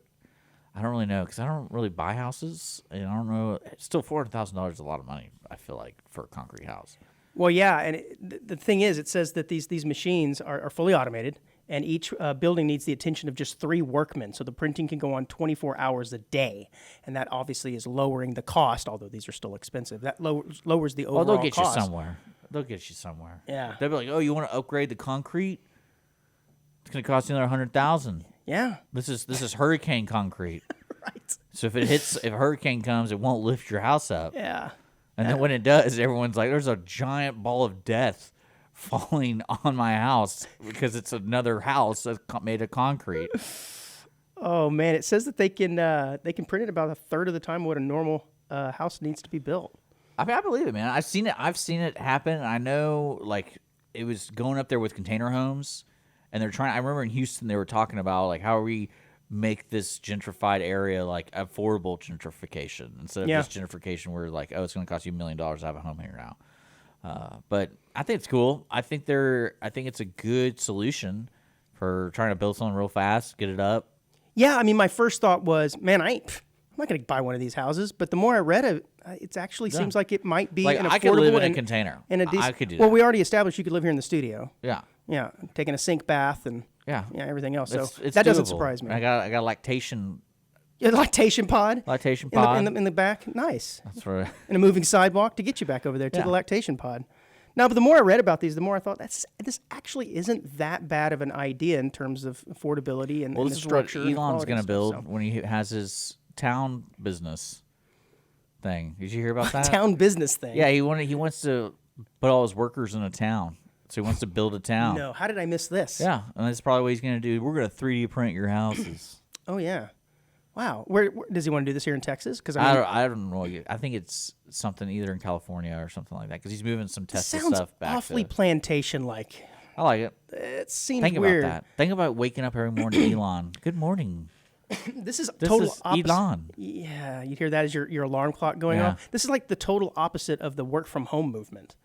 I don't really know because I don't really buy houses, and I don't know. Still, $400,000 is a lot of money. I feel like for a concrete house. Well, yeah, and the thing is, it says that these machines are fully automated, and each building needs the attention of just 3 workmen, so the printing can go on 24 hours a day, and that obviously is lowering the cost, although these are still expensive. That lowers the overall Well, they'll get cost. you somewhere. They'll get you somewhere. Yeah. They'll be like, oh, you want to upgrade the concrete? It's going to cost you another $100,000. Yeah. This is hurricane concrete. Right. So if a hurricane comes, it won't lift your house up. Yeah. And then when it does, everyone's like, there's a giant ball of death falling on my house because it's another house that's made of concrete. Oh man, it says that they can print it about a third of the time what a normal house needs to be built. I mean, I believe it, man. I've seen it happen. I know, like, it was going up there with container homes, and they're trying. I remember in Houston they were talking about like how we make this gentrified area like affordable gentrification instead of just gentrification where like, oh, it's going to cost you $1 million to have a home here now. But I think it's cool. I think it's a good solution for trying to build something real fast, get it up. Yeah, I mean, my first thought was, man, I'm not going to buy one of these houses. But the more I read it, it actually seems like it might be Like, an affordable. I could live in a container. And a decent, I could do Well, that. we already established you could live here in the studio. Yeah. Yeah, taking a sink bath and Yeah. everything else. So It's that doesn't doable. surprise me. I got a lactation A lactation pod. Lactation in the- pod. in the back. Nice. That's right. And a moving sidewalk to get you back over there to Yeah. the lactation pod. Now, but the more I read about these, the more I thought this actually isn't that bad of an idea in terms of affordability and, Well, and this the is what structure. and Elon's quality going and to stuff, build so. when he has his town business thing. Did you hear about that? Town business thing. Yeah, he wants to put all his workers in a town. So he wants to build a town. No, how did I miss this? Yeah, and that's probably what he's going to do. We're going to 3D print your houses. Oh yeah. Wow. Where does he want to do this here in Texas? Because I don't know. I think it's something either in California or something like that because he's moving some it Tesla sounds stuff back. awfully plantation-like. I like it. It seems Think weird. about that. Think about waking up every morning, Elon. Good morning. This is This total is opposite. Elon. Yeah, you hear that as your alarm clock going Yeah. off. This is like the total opposite of the work from home movement.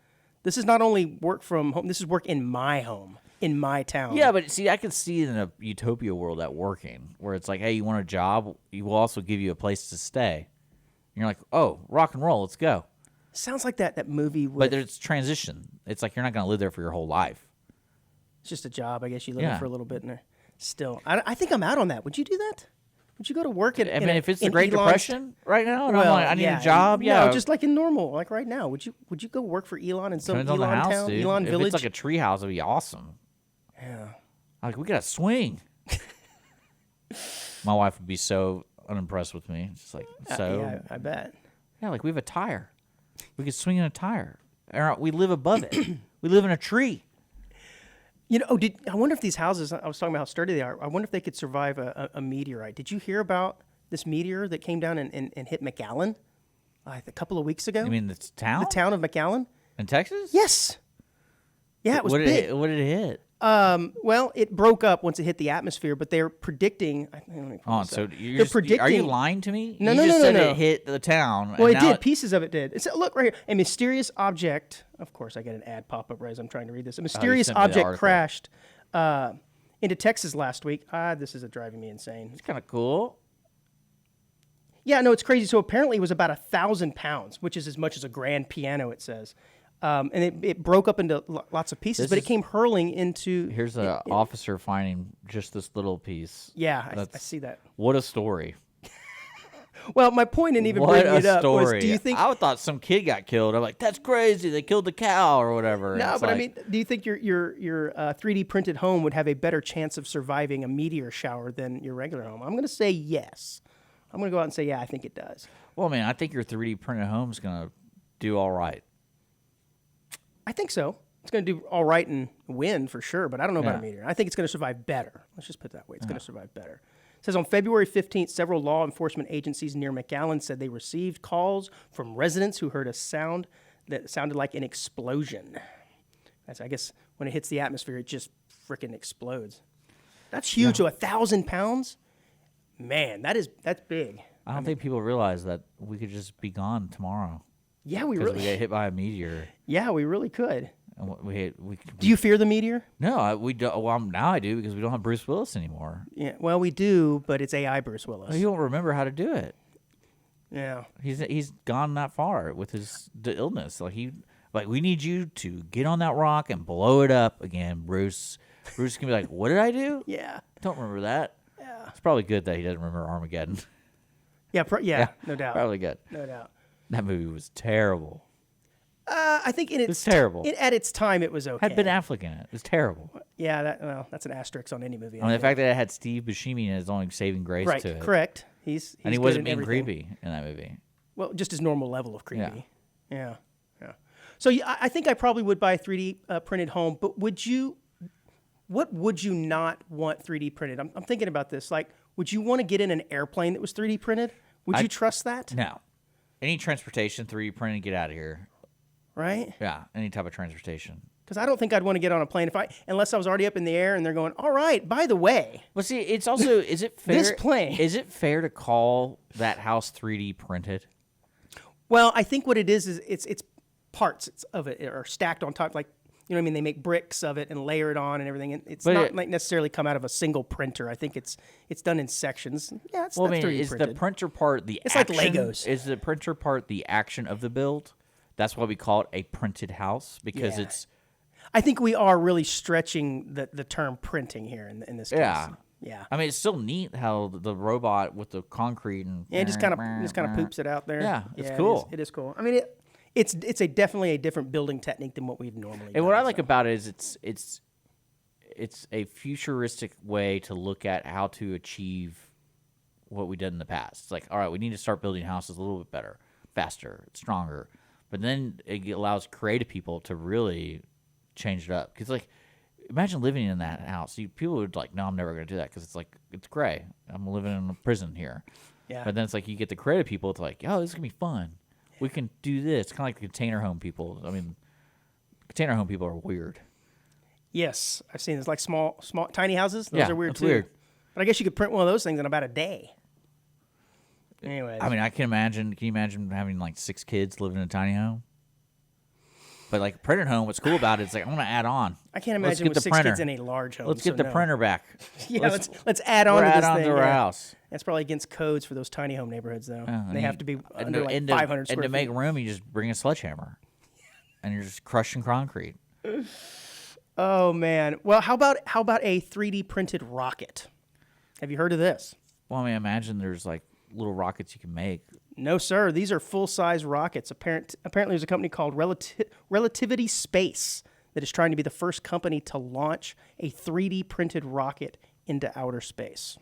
This is not only work from home. This is work in my home, in my town. Yeah, but see, I could see it in a utopia world that working, where it's like, hey, you want a job? We will also give you a place to stay. And you're like, oh, rock and roll, let's go. Sounds like that movie. With, But there's transition. It's like you're not going to live there for your whole life. it's just a job. I guess you live Yeah. there for a little bit, and still, I think I'm out on that. Would you do that? Would you go to work at? I mean, if it's the Great Elon's- Depression right now, and Well, I'm like, I need a job, yeah. No, just like in normal, like right now. Would you go work for Elon in some depends on the Elon house, town, dude. Elon if village? it's like a tree house, it'd be awesome. Yeah. Like, we got to swing. My wife would be so unimpressed with me. It's like, so, yeah, I bet. yeah, like we have a tire. We could swing in a tire. Or we live above it. We live in a tree. You know, I wonder if these houses, I was talking about how sturdy they are. I wonder if they could survive a meteorite. Did you hear about this meteor that came down and hit McAllen a couple of weeks ago? You mean the town? The town of McAllen? In Texas? Yes. Yeah, it was What did big. what did it hit? Well, it broke up once it hit the atmosphere, but they're predicting. Oh, so they're predicting. are you lying to me? No, you no, just no, said no. it hit the town. Well, and it now did. Pieces of it did. It's, look right here. A mysterious object. Of course, I get an ad pop up right as I'm trying to read this. A mysterious sent me the object article. crashed into Texas last week. This is driving me insane. It's kind of cool. Yeah, no, it's crazy. So apparently it was about 1,000 pounds, which is as much as a grand piano, it says. And it broke up into lots of pieces, This but it is- came hurling into. Here's an officer finding just this little piece. Yeah, I That's- see that. What a story. Well, my point in even What bringing a it up story. was, do you think? I thought some kid got killed. I'm like, that's crazy. They killed the cow or whatever. No, It's but I like, mean, do you think your 3D printed home would have a better chance of surviving a meteor shower than your regular home? I'm going to say yes. I'm going to go out and say, yeah, I think it does. well, man, I think your 3D printed home's going to do all right. I think so. It's going to do all right and win for sure, but I don't know about a Yeah. meteor. I think it's going to survive better. Let's just put it that way. It's going to survive better. It says on February 15th, several law enforcement agencies near McAllen said they received calls from residents who heard a sound that sounded like an explosion. That's, I guess, when it hits the atmosphere, it just freaking explodes. That's huge. So 1,000 pounds? Man, that's big. I don't think people realize that we could just be gone tomorrow Yeah, we because we really, get hit by a meteor. yeah, we really could. And we Do you fear the meteor? No, we don't. Well, now I do because we don't have Bruce Willis anymore. Yeah, well, we do, but it's AI Bruce Willis. He won't remember how to do it. Yeah. He's gone that far with the illness. Like we need you to get on that rock and blow it up again, Bruce. Bruce is going to be like, what did I do? Yeah. Don't remember that. Yeah. It's probably good that he doesn't remember Armageddon. Yeah, no doubt. Probably good. No doubt. That movie was terrible. I think in It's terrible. At its time, it was okay. Had Ben Affleck in it. It was terrible. Yeah, that's an asterisk on any movie. I mean, the fact that it had Steve Buscemi in it is only saving grace right, to it. correct. He's And he good wasn't in being everything. creepy in that movie. Well, just his normal level of Yeah. creepy. Yeah. So I think I probably would buy a 3D printed home, but what would you not want 3D printed? I'm thinking about this. Like, would you want to get in an airplane that was 3D printed? Would you trust that? No. Any transportation, 3D printed, get out of here. Right? Yeah, any type of transportation. Because I don't think I'd want to get on a plane unless I was already up in the air and they're going, all right, by the way. Well, see, it's also, is it fair? This plane. Is it fair to call that house 3D printed? Well, I think what it is it's parts of it are stacked on top. Like, you know what I mean? They make bricks of it and layer it on and everything. And it's not like necessarily come out of a single printer. I think it's done in sections. Yeah, it's Well, I that's mean, 3D is printed. the printer part the It's action? like Legos. Is the printer part the action of the build? That's why we call it a printed house, because Yeah. it's... I think we are really stretching the term printing here in this case. Yeah. Yeah. I mean, it's still neat how the robot with the concrete and... Yeah, it just kind of poops it out there. Yeah, it's it cool. It is cool. I mean, it's definitely a different building technique than what we've normally done. And what I like about it is it's a futuristic way to look at how to achieve what we did in the past. It's like, all right, we need to start building houses a little bit better, faster, stronger. But then it allows creative people to really change it up. Because, like, imagine living in that house. People would like, no, I'm never going to do that because it's like, it's gray. I'm living in a prison here. Yeah. But then it's like you get the creative people. It's like, oh, this is going to be fun. We can do this. Kind of like the container home people. I mean, container home people are weird. Yes, I've seen this, like small, tiny houses. Those Yeah, are weird that's too. weird. But I guess you could print one of those things in about a day. Anyways, I mean, I can imagine. Can you imagine having like 6 kids living in a tiny home? But like a printed home, what's cool about it is like, I'm going to add on. I can't Let's imagine get with the 6 kids printer. in a large home. Let's get so the no. printer back. Yeah, let's add on to add this on thing. to our yeah. house. That's probably against codes for those tiny home neighborhoods, though. And They you- have to be and under to- like and to- 500 square And to feet. make room, you just bring a sledgehammer, and you're just crushing concrete. Oh man. Well, how about a 3D printed rocket? Have you heard of this? Well, I mean, imagine there's like little rockets you can make. No, sir. These are full-size rockets. Apparently, there's a company called Relativity Space that is trying to be the first company to launch a 3D printed rocket into outer space.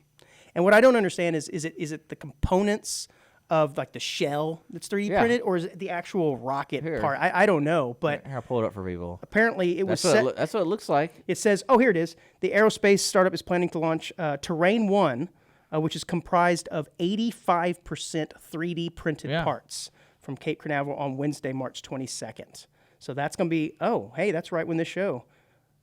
And what I don't understand is it the components of like the shell that's 3D Yeah. printed, or is it the actual rocket Here. part? I don't know, but Here, I'll pull it up for people. apparently it was That's what, set. that's what it looks like. It says, oh, here it is. The aerospace startup is planning to launch Terrain 1, which is comprised of 85% 3D printed Yeah. parts from Cape Canaveral on Wednesday, March 22nd. So that's going to be, oh, hey, that's right when this show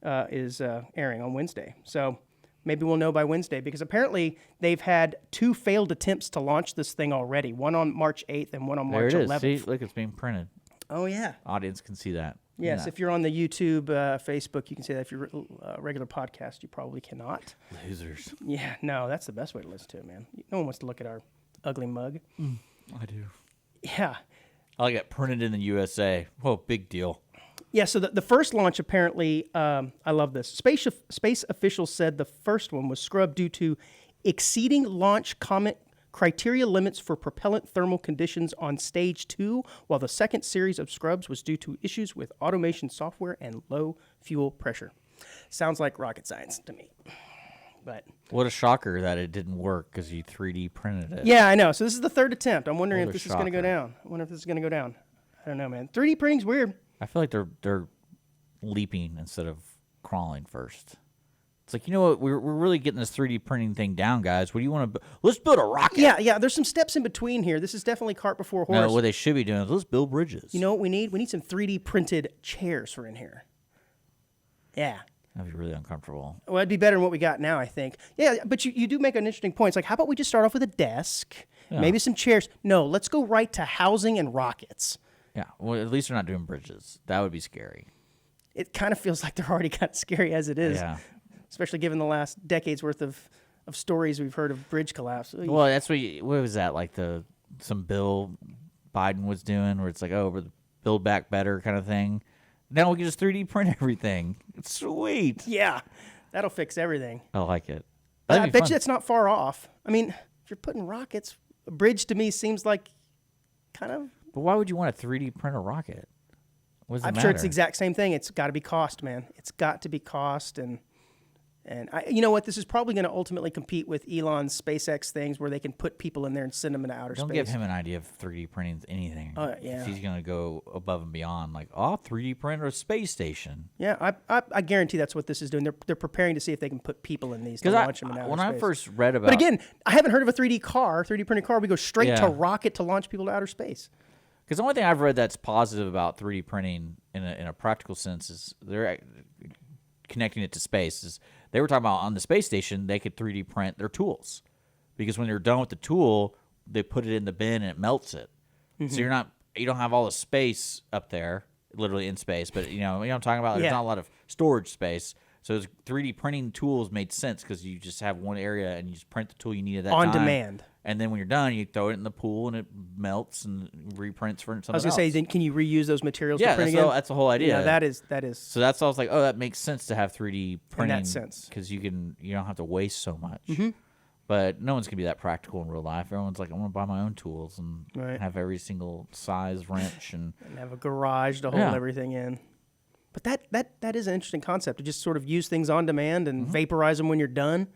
is airing on Wednesday. So maybe we'll know by Wednesday, because apparently they've had 2 failed attempts to launch this thing already, one on March 8th and one on There March it is. 11th. See, look, it's being printed. Oh, yeah. Audience can see that. Yes, Yeah. if you're on the YouTube, Facebook, you can see that. If you're a regular podcast, you probably cannot. Losers. Yeah, no, that's the best way to listen to it, man. No one wants to look at our ugly mug. I do. Yeah. I like it printed in the USA. Whoa, big deal. Yeah, so the first launch apparently, I love this. Space officials said the first one was scrubbed due to exceeding launch criteria limits for propellant thermal conditions on stage 2, while the second series of scrubs was due to issues with automation software and low fuel pressure. Sounds like rocket science to me. But What a shocker that it didn't work because you 3D printed it. yeah, I know. So this is the third attempt. I'm wondering What if a this is going to go shocker. down. I wonder if this is going to go down. I don't know, man. 3D printing's weird. I feel like they're leaping instead of crawling first. It's like, you know what? We're really getting this 3D printing thing down, guys. What do you want to? Let's build a rocket. Yeah. There's some steps in between here. This is definitely cart before horse. No, what they should be doing is let's build bridges. You know what we need? We need some 3D printed chairs for in here. Yeah. That'd be really uncomfortable. Well, it'd be better than what we got now, I think. Yeah, but you do make an interesting point. It's like, how about we just start off with a desk, maybe some chairs? No, let's go right to housing and rockets. Yeah. Well, at least they're not doing bridges. That would be scary. It kind of feels like they're already kind of scary as it is, Yeah. especially given the last decade's worth of stories we've heard of bridge collapse. Well, that's what was that, like some bill Biden was doing where it's like, oh, we're the Build Back Better kind of thing. Now we can just 3D print everything. It's sweet. Yeah. That'll fix everything. I like it. I That'd be bet fun. you it's not far off. I mean, if you're putting rockets, a bridge to me seems like kind of. But why would you want to 3D print a rocket? What does it I'm matter? sure it's the exact same thing. It's got to be cost, man. It's got to be cost, and you know what? This is probably going to ultimately compete with Elon's SpaceX things, where they can put people in there and send them into outer Don't space. give him an idea of 3D printing anything. Yeah. He's going to go above and beyond. Like, 3D print a space station. Yeah, I guarantee that's what this is doing. They're preparing to see if they can put people in these to Because launch them in outer when space. I first read about, But again, I haven't heard of a 3D printed car. We go straight Yeah. to rocket to launch people to outer space. because the only thing I've read that's positive about 3D printing in a practical sense is they're connecting it to space. Is they were talking about on the space station they could 3D print their tools, because when they're done with the tool, they put it in the bin and it melts it. So you don't have all the space up there, literally in space. But you know what I'm talking about. There's Yeah. not a lot of storage space. So 3D printing tools made sense because you just have one area and you just print the tool you need at that On time. demand. And then when you're done, you throw it in the pool and it melts and reprints for something I was going to say, then can you reuse those materials to Yeah, print that's again? that's the whole idea. Yeah, that is. So that's all I was like, oh, that makes sense to have 3D printing that sense. because you don't have to waste so much. Mm-hmm. But no one's gonna be that practical in real life. Everyone's like, I'm gonna buy my own tools and Right. have every single size wrench and And have a garage to hold Yeah. everything in. But that is an interesting concept, to just sort of use things on demand Mm-hmm. and vaporize them when you're done.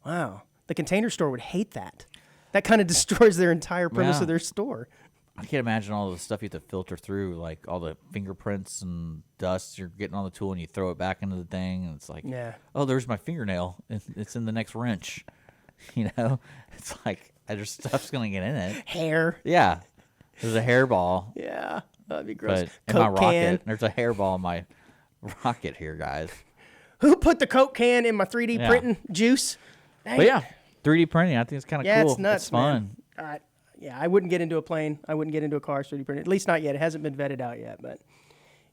Wow. The Container Store would hate that. That kind of destroys their entire premise Yeah. of their store. I can't imagine all the stuff you have to filter through, like all the fingerprints and dust you're getting on the tool, and you throw it back into the thing, and it's like, Yeah. oh, there's my fingernail. It's in the next wrench. You know, it's like there's stuff's gonna get in it. Hair. Yeah, there's a hairball. Yeah. That'd be gross. But in my Coke rocket, can. there's a hairball in my rocket here, guys. Who put the Coke can in my 3D Yeah. printing juice? Dang But it. yeah, 3D printing, I think it's kind of Yeah, cool. it's nuts, It's fun. man. Yeah, I wouldn't get into a plane. I wouldn't get into a car 3D printed. At least not yet. It hasn't been vetted out yet. But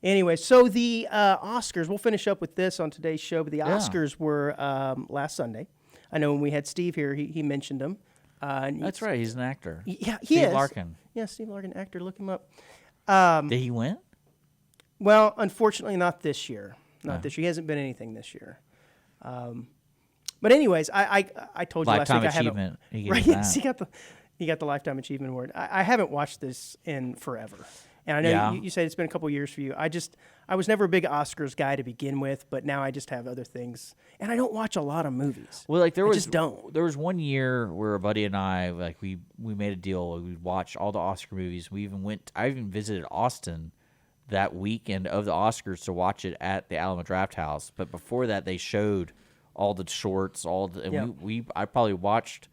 anyway, so the Oscars, we'll finish up with this on today's show, but the Oscars were last Sunday. I know when we had Steve here, he mentioned them. That's right. He's an actor. Yeah, he Steve is. Larkin. Yeah, Steve Larkin, actor. Look him up. Did he win? Well, unfortunately, not this year. Not this year. He hasn't been anything this year. But anyways, I told you Lifetime last week achievement. I He haven't. gets Right? Yes, that. he got the Lifetime Achievement Award. I haven't watched this in forever, and I know Yeah. you said it's been a couple years for you. I was never a big Oscars guy to begin with, but now I just have other things, and I don't watch a lot of movies. Well, like I just don't. There was one year where a buddy and I, like, we made a deal. We'd watch all the Oscar movies. I even visited Austin that weekend of the Oscars to watch it at the Alamo Draft House. But before that, they showed all the shorts, and I probably watched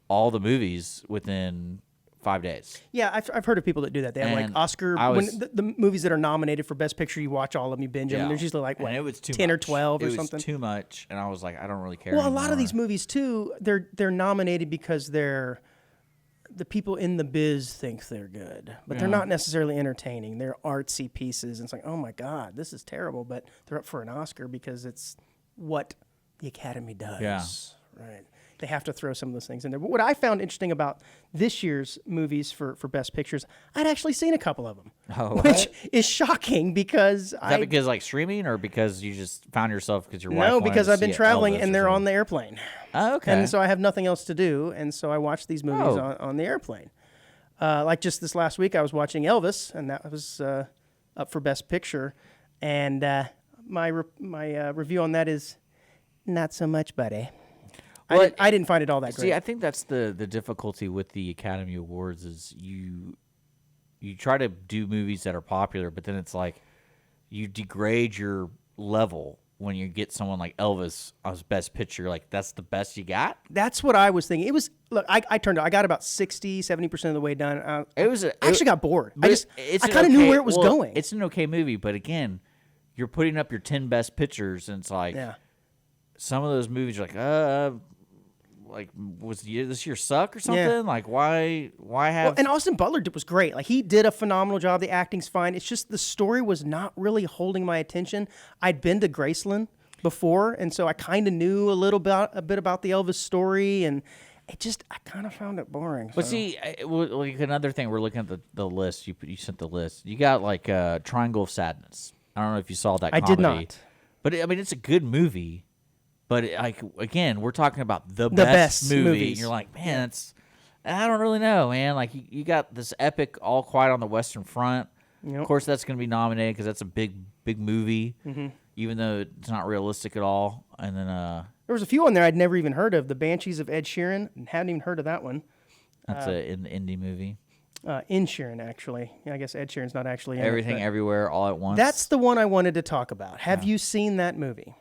all the movies within 5 days. Yeah, I've heard of people that do that. They have like And Oscar the movies that are nominated for Best Picture. You watch all of them, you binge them. And there's usually like what, And it was too 10 or much. 12 or It was something. too much, and I was like, I don't really care. Well, a lot of anymore. these movies too, they're nominated because the people in the biz think they're good, but they're not necessarily entertaining. They're artsy pieces, and it's like, oh my god, this is terrible, but they're up for an Oscar because it's what the Academy does. Yeah. Right. They have to throw some of those things in there. But what I found interesting about this year's movies for Best Pictures, I'd actually seen a couple of them, which is shocking because Is that because like streaming, or because you just found yourself because your wife no, wanted because to I've been see traveling Elvis and or they're on something? the airplane. Oh, okay. And so I have nothing else to do, and so I watch these movies Oh. on the airplane. Like just this last week, I was watching Elvis, and that was up for Best Picture. And my review on that is not so much, buddy. Well, I didn't find it all that great. See, I think that's the difficulty with the Academy Awards is you try to do movies that are popular, but then it's like you degrade your level when you get someone like Elvis as Best Picture. Like, that's the best you got? That's what I was thinking. It was, look, I got about 60, 70% of the way done. I actually got bored. I kind of knew where it was going. It's an okay movie, but again, you're putting up your 10 best pictures, and it's like some of those movies are like, was this year suck or something? Yeah. Like, why have... Well, and Austin Butler was great. Like, he did a phenomenal job. The acting's fine. It's just the story was not really holding my attention. I'd been to Graceland before, and so I kind of knew a bit about the Elvis story, and I kind of found it boring. But so. see, like another thing, we're looking at the list. You sent the list. You got like Triangle of Sadness. I don't know if you saw that. I comedy. did not. But I mean, it's a good movie. But like again, we're talking about the best movie. movies. And you're like, man, I don't really know, man. Like you got this epic All Quiet on the Western Front. Yep. Of course, that's going to be nominated because that's a big movie, even though it's not realistic at all. And then There was a few on there I'd never even heard of. The Banshees of Ed Sheeran. Hadn't even heard of that one. that's an indie movie. In Sheeran, actually. Yeah, I guess Ed Sheeran's not actually in Everything, it, but Everywhere, All at Once. that's the one I wanted to talk about. Have you seen that movie?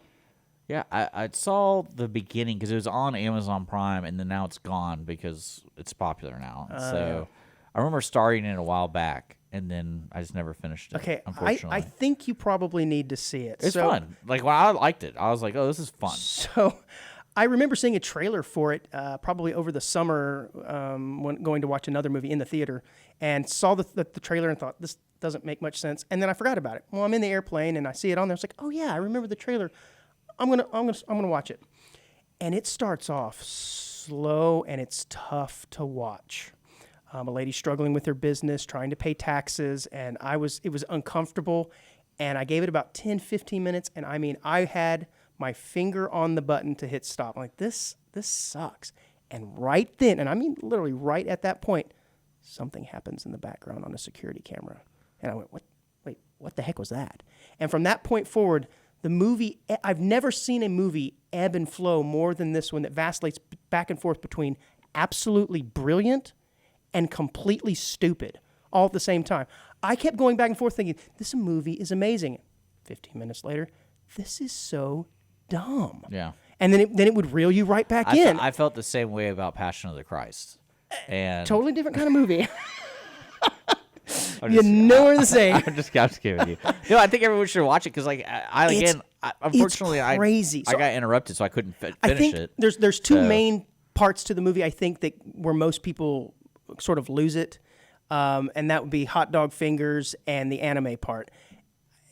Yeah, I saw the beginning because it was on Amazon Prime, and then now it's gone because it's popular now. So I remember starting it a while back, and then I just never finished it. Okay, unfortunately. I think you probably need to see it. It's fun. Like when I liked it, I was like, "Oh, this is fun." So, I remember seeing a trailer for it probably over the summer when going to watch another movie in the theater, and saw the trailer and thought this doesn't make much sense, and then I forgot about it. Well, I'm in the airplane and I see it on there. It's like, oh yeah, I remember the trailer. I'm gonna watch it, and it starts off slow and it's tough to watch. A lady struggling with her business, trying to pay taxes, and it was uncomfortable, and I gave it about 10, 15 minutes, and I mean, I had my finger on the button to hit stop. I'm like, this sucks. And right then, and I mean literally right at that point, something happens in the background on a security camera. And I went, what the heck was that? And from that point forward, the movie, I've never seen a movie ebb and flow more than this one that vacillates back and forth between absolutely brilliant and completely stupid all at the same time. I kept going back and forth thinking, this movie is amazing. 15 minutes later, this is so dumb. Yeah. And then it would reel you right back in. I felt the same way about Passion of the Christ. And Totally different kind of movie. You know we're the same. I'm just kidding with you. No, I think everyone should watch it because, like, unfortunately, it's crazy. I got interrupted, so I couldn't finish I think it. there's two main parts to the movie. I think that where most people sort of lose it, and that would be hot dog fingers and the anime part.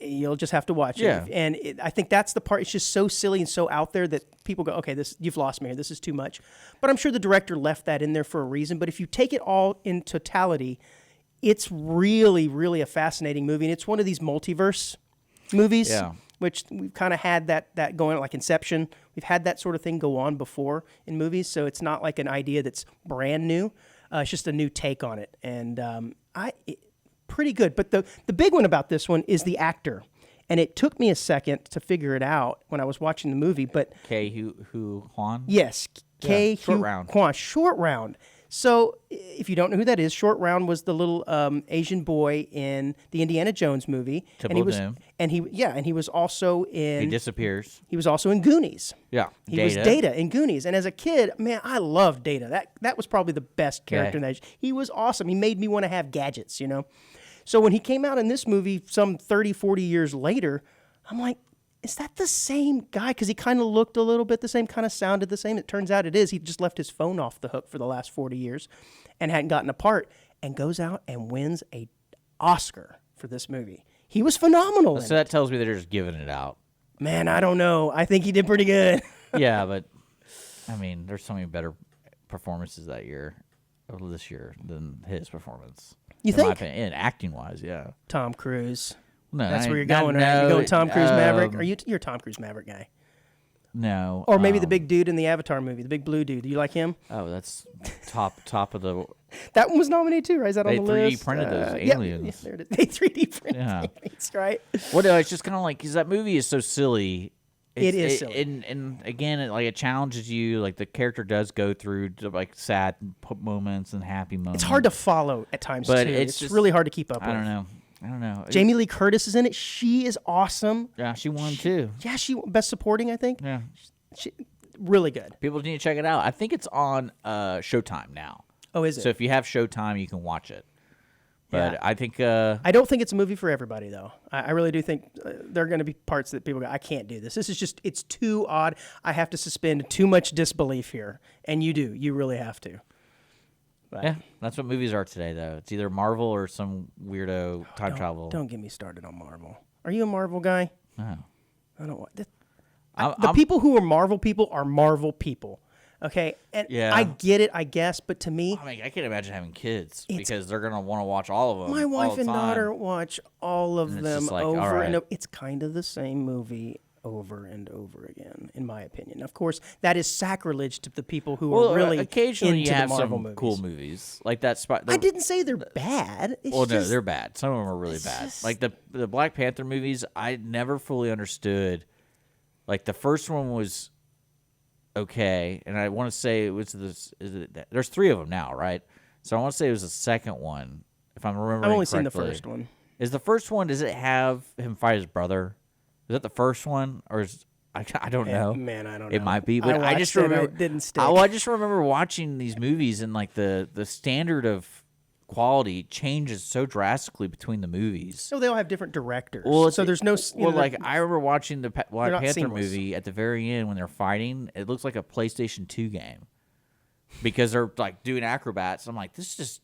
You'll just have to watch it. And I think that's the part. It's just so silly and so out there that people go, okay, you've lost me here. This is too much. But I'm sure the director left that in there for a reason. But if you take it all in totality, it's really, really a fascinating movie. And it's one of these multiverse movies, which we've kind of had that going on, like Inception. We've had that sort of thing go on before in movies. So it's not like an idea that's brand new. It's just a new take on it. And pretty good. But the big one about this one is the actor. And it took me a second to figure it out when I was watching the movie. But Hu Huan? Yes. Short Round. Huan. Short Round. So if you don't know who that is, Short Round was the little Asian boy in the Indiana Jones movie. And he was also in... He disappears. He was also in Goonies. Yeah. He was Data in Goonies. And as a kid, man, I loved Data. That was probably the best character in that. He was awesome. He made me want to have gadgets, you know. So when he came out in this movie some 30, 40 years later, I'm like, is that the same guy? Because he kind of looked a little bit the same, kind of sounded the same. It turns out it is. He just left his phone off the hook for the last 40 years and hadn't gotten a part, and goes out and wins an Oscar for this movie. He was phenomenal. So that tells me they're just giving it out. Man, I don't know. I think he did pretty good. Yeah, but I mean, there's so many better performances this year than his performance. You think? And acting-wise, yeah. Tom Cruise. No, that's where you're going, right? You're going Tom Cruise Maverick? You're a Tom Cruise Maverick guy. No. Or maybe the big dude in the Avatar movie, the big blue dude. Do you like him? Oh, that's top of the... That one was nominated too, right? Is that on the list? They 3D printed those aliens. Yeah, there it is. They 3D printed aliens, right? Well, no, it's just kind of like, because that movie is so silly. It is silly. And again, it challenges you. Like, the character does go through like sad moments and happy moments. It's hard to follow at times, but too. It's just, really hard to keep up with. I don't know. Jamie Lee Curtis is in it. She is awesome. Yeah, she won too. Yeah, she best supporting, I think. Yeah. She, really good. People need to check it out. I think it's on Showtime now. Oh, is it? So if you have Showtime, you can watch it. But I think... I don't think it's a movie for everybody, though. I really do think there are going to be parts that people go, I can't do this. This is just, it's too odd. I have to suspend too much disbelief here. And you do. You really have to. But, yeah, that's what movies are today, though. It's either Marvel or some weirdo time travel. Don't get me started on Marvel. Are you a Marvel guy? No. I don't want... The people who are Marvel people. Okay, and I get it, I guess, but to me... I mean, I can't imagine having kids because they're going to want to watch all of them. My wife and daughter watch all of them like, over right. and over. It's kind of the same movie over and over again, in my opinion. Of course, that is sacrilege to the people who Well, are really occasionally into you have the Marvel some movies. cool movies like that. I didn't say they're bad. It's Well, no, just, they're bad. Some of them are really bad. just- Like the Black Panther movies, I never fully understood. Like the first one was okay, and I want to say it was this. There's 3 of them now, right? So I want to say it was the second one, if I'm remembering. I've only seen the correctly. first one. Is the first one? Does it have him fight his brother? Is that the first one, or is I don't know. Man, I don't know. It might be, but I just watched it, remember it didn't stick. I just remember watching these movies and like the standard of quality changes so drastically between the movies. So they all have different directors. Well, so there's no. Well, like I remember watching the Black not Panther seamless. movie at the very end when they're fighting. It looks like a PlayStation 2 game because they're like doing acrobats. I'm like, this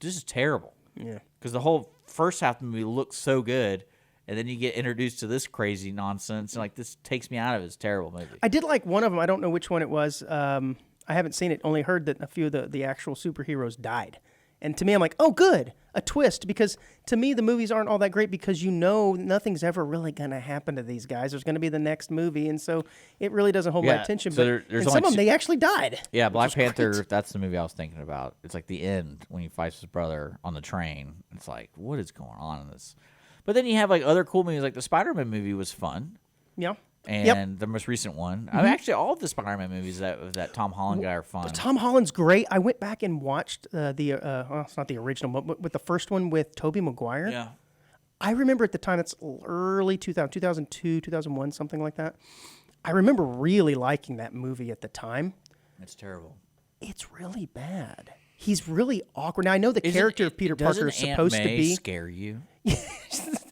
is terrible. Yeah. Because the whole first half of the movie looks so good, and then you get introduced to this crazy nonsense, and like this takes me out of it. It's a terrible movie. I did like one of them. I don't know which one it was. I haven't seen it. Only heard that a few of the actual superheroes died. And to me, I'm like, oh, good, a twist. Because to me, the movies aren't all that great because you know nothing's ever really going to happen to these guys. There's going to be the next movie, and so it really doesn't hold my Yeah, attention. so But there's and only some of them, two- they actually died. Yeah, Black which was Panther, great. that's the movie I was thinking about. It's like the end when he fights his brother on the train. It's like, what is going on in this? But then you have like other cool movies, like the Spider-Man movie was fun. Yeah. And Yep. Mm-hmm. the most recent one. I mean, actually, all of the Spider-Man movies that Tom Holland guy are fun. Tom Holland's great. I went back and watched well, it's not the original, but with the first one with Tobey Maguire. Yeah. I remember at the time, it's early 2000, 2002, 2001, something like that. I remember really liking that movie at the time. It's terrible. It's really bad. He's really awkward. Now, I know the character of Peter Parker is Doesn't Aunt supposed to May be. scare you?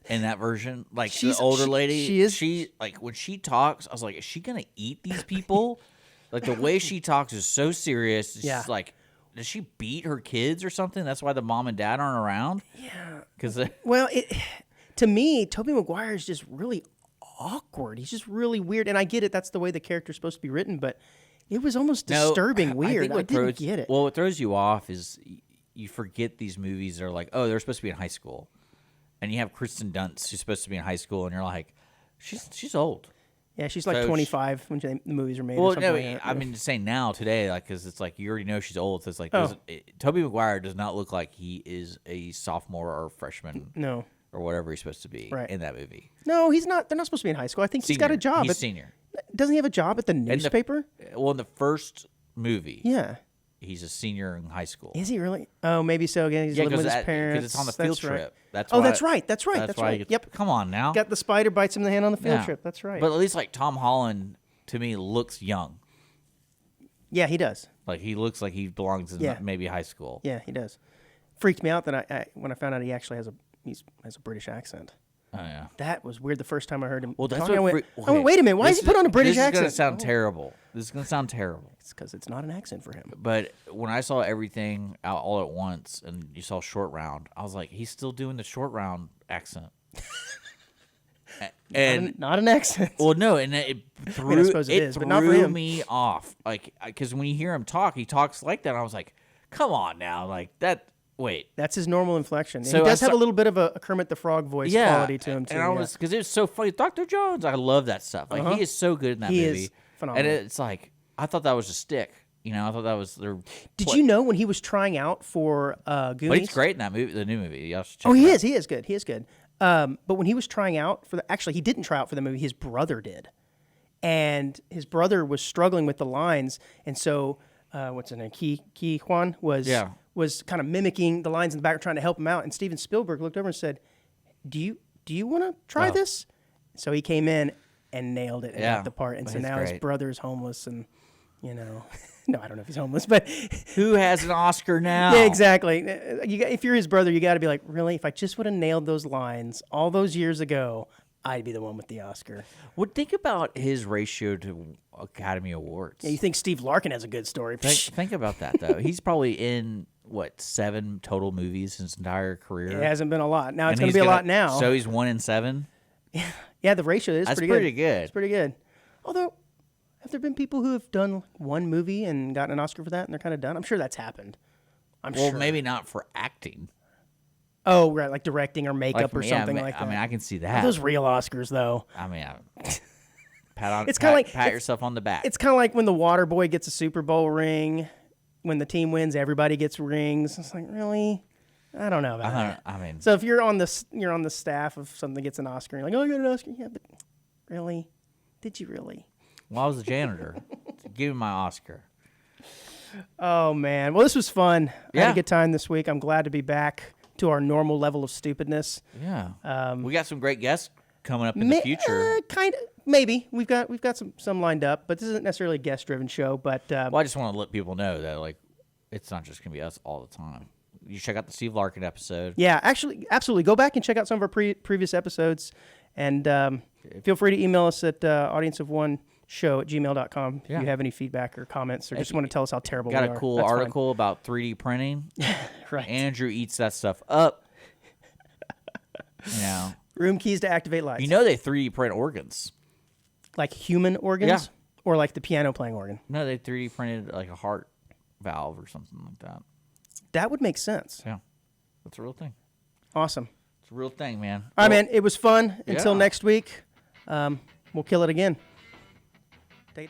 In that version, like She's- the older she- lady, she is- She like when she talks, I was like, is she gonna eat these people? Like the way she talks is so serious. It's Yeah. just like, does she beat her kids or something? That's why the mom and dad aren't around. Yeah. Because Well, to me, Tobey Maguire is just really awkward. He's just really weird. And I get it. That's the way the character's supposed to be written. But it was almost disturbing weird. I didn't get it. Well, what throws you off is you forget these movies are like, oh, they're supposed to be in high school, and you have Kristen Dunst who's supposed to be in high school, and you're like, she's old. Yeah, she's like So 25 when the movies are made. or Well, something no, like that. I mean, just saying now today, like, because it's like you already know she's old. So it's like Oh. Tobey Maguire does not look like he is a sophomore or freshman No. or whatever he's supposed to be Right. in that movie. No, he's not. They're not supposed to be in high school. I think he's got a Senior. job. He's senior. Doesn't he have a job at the In the- newspaper? Well, in the first movie, Yeah. he's a senior in high school. Is he really? Oh, maybe so. Again, he's Yeah, living with his because parents. it's on the field That's right. trip. That's Oh, why, that's right. That's right. That's That's why. right. Yep. Come on now. Got the spider bites him in the hand on the field Yeah. trip. That's right. But at least like Tom Holland to me looks young. yeah, he does. Like he looks like he belongs in Yeah. maybe high school. Yeah, he does. Freaked me out that I when I found out he actually has a British accent. Oh yeah. That was weird the first time I heard him. Well, that's talking. what. I went, wait a minute. Why This is he put on a British this accent? This is gonna sound terrible. This is gonna sound terrible. It's because it's not an accent for him. But when I saw everything out all at once, and you saw Short Round, I was like, he's still doing the Short Round accent. And Not an accent. well, no, and it threw, suppose it is, threw but not for him. me off. Like, because when you hear him talk, he talks like that. And I was like, come on now, like that. Wait, That's his normal inflection. So he I does have saw- a little bit of a Kermit the Frog voice yeah, quality to him too. and I yeah. was because it was so funny. Dr. Jones, I love that stuff. Like he is so good in that He movie. is phenomenal. And it's like I thought that was a stick. You know, I thought that was their. Did you know when he was trying out for Goonies? But he's great in that movie, the new movie. You should check Oh, it he out. is. He is good. He is good. But when he was trying out for actually, he didn't try out for the movie. His brother did, and his brother was struggling with the lines, and so what's his name? Ki Juan was kind of mimicking the lines in the back, trying to help him out. And Steven Spielberg looked over and said, "Do you want to try Oh. this?" So he came in and nailed it and Yeah. got the part. And so He's now his great. brother's homeless, and you know, no, I don't know if he's homeless, but Who has an Oscar now? yeah, exactly. If you're his brother, you got to be like, really? If I just would have nailed those lines all those years ago, I'd be the one with the Oscar. Well, think about his ratio to Academy Awards. Yeah, you think Steve Larkin has a good story? Think about that though. He's probably in what 7 total movies his entire career. It hasn't been a lot. Now it's And going he's to be a gonna- lot now. So he's 1 in 7. Yeah, the ratio is That's pretty pretty good. good. It's pretty good. Although, have there been people who have done one movie and gotten an Oscar for that and they're kind of done? I'm sure that's happened. I'm Well, sure. maybe not for acting. Oh, right, like directing or makeup Like, or yeah, something like that. I mean, I can see Are that. those real Oscars, though? I mean, It's kind of like pat yourself on the back. It's kind of like when the water boy gets a Super Bowl ring. When the team wins, everybody gets rings. It's like, really? I don't know about that. I mean, So if you're on the staff of something that gets an Oscar, and you're like, oh, I got an Oscar. Yeah, but really? Did you really? well, I was the janitor. Give me my Oscar. Oh, man. Well, this was fun. I had Yeah. a good time this week. I'm glad to be back to our normal level of stupidness. Yeah. We got some great guests coming up in the future. Kind of. Maybe. We've got some lined up, but this isn't necessarily a guest-driven show. But Well, I just want to let people know that, like, it's not just going to be us all the time. You check out the Steve Larkin episode. yeah, actually, absolutely. Go back and check out some of our previous episodes. And feel free to email us at audienceofoneshow@gmail.com if Yeah. you have any feedback or comments or just want to tell us how terrible Got we are. a cool That's fine. article about 3D printing. Right. Andrew eats that stuff up. Yeah. Room keys to activate lights. You know they 3D print organs. Like human organs? Yeah. Or like the piano playing organ? No, they 3D printed like a heart valve or something like that. That would make sense. Yeah. That's a real thing. Awesome. It's a real thing, man. All right, man. It was fun. Until Yeah. next week, we'll kill it again. Take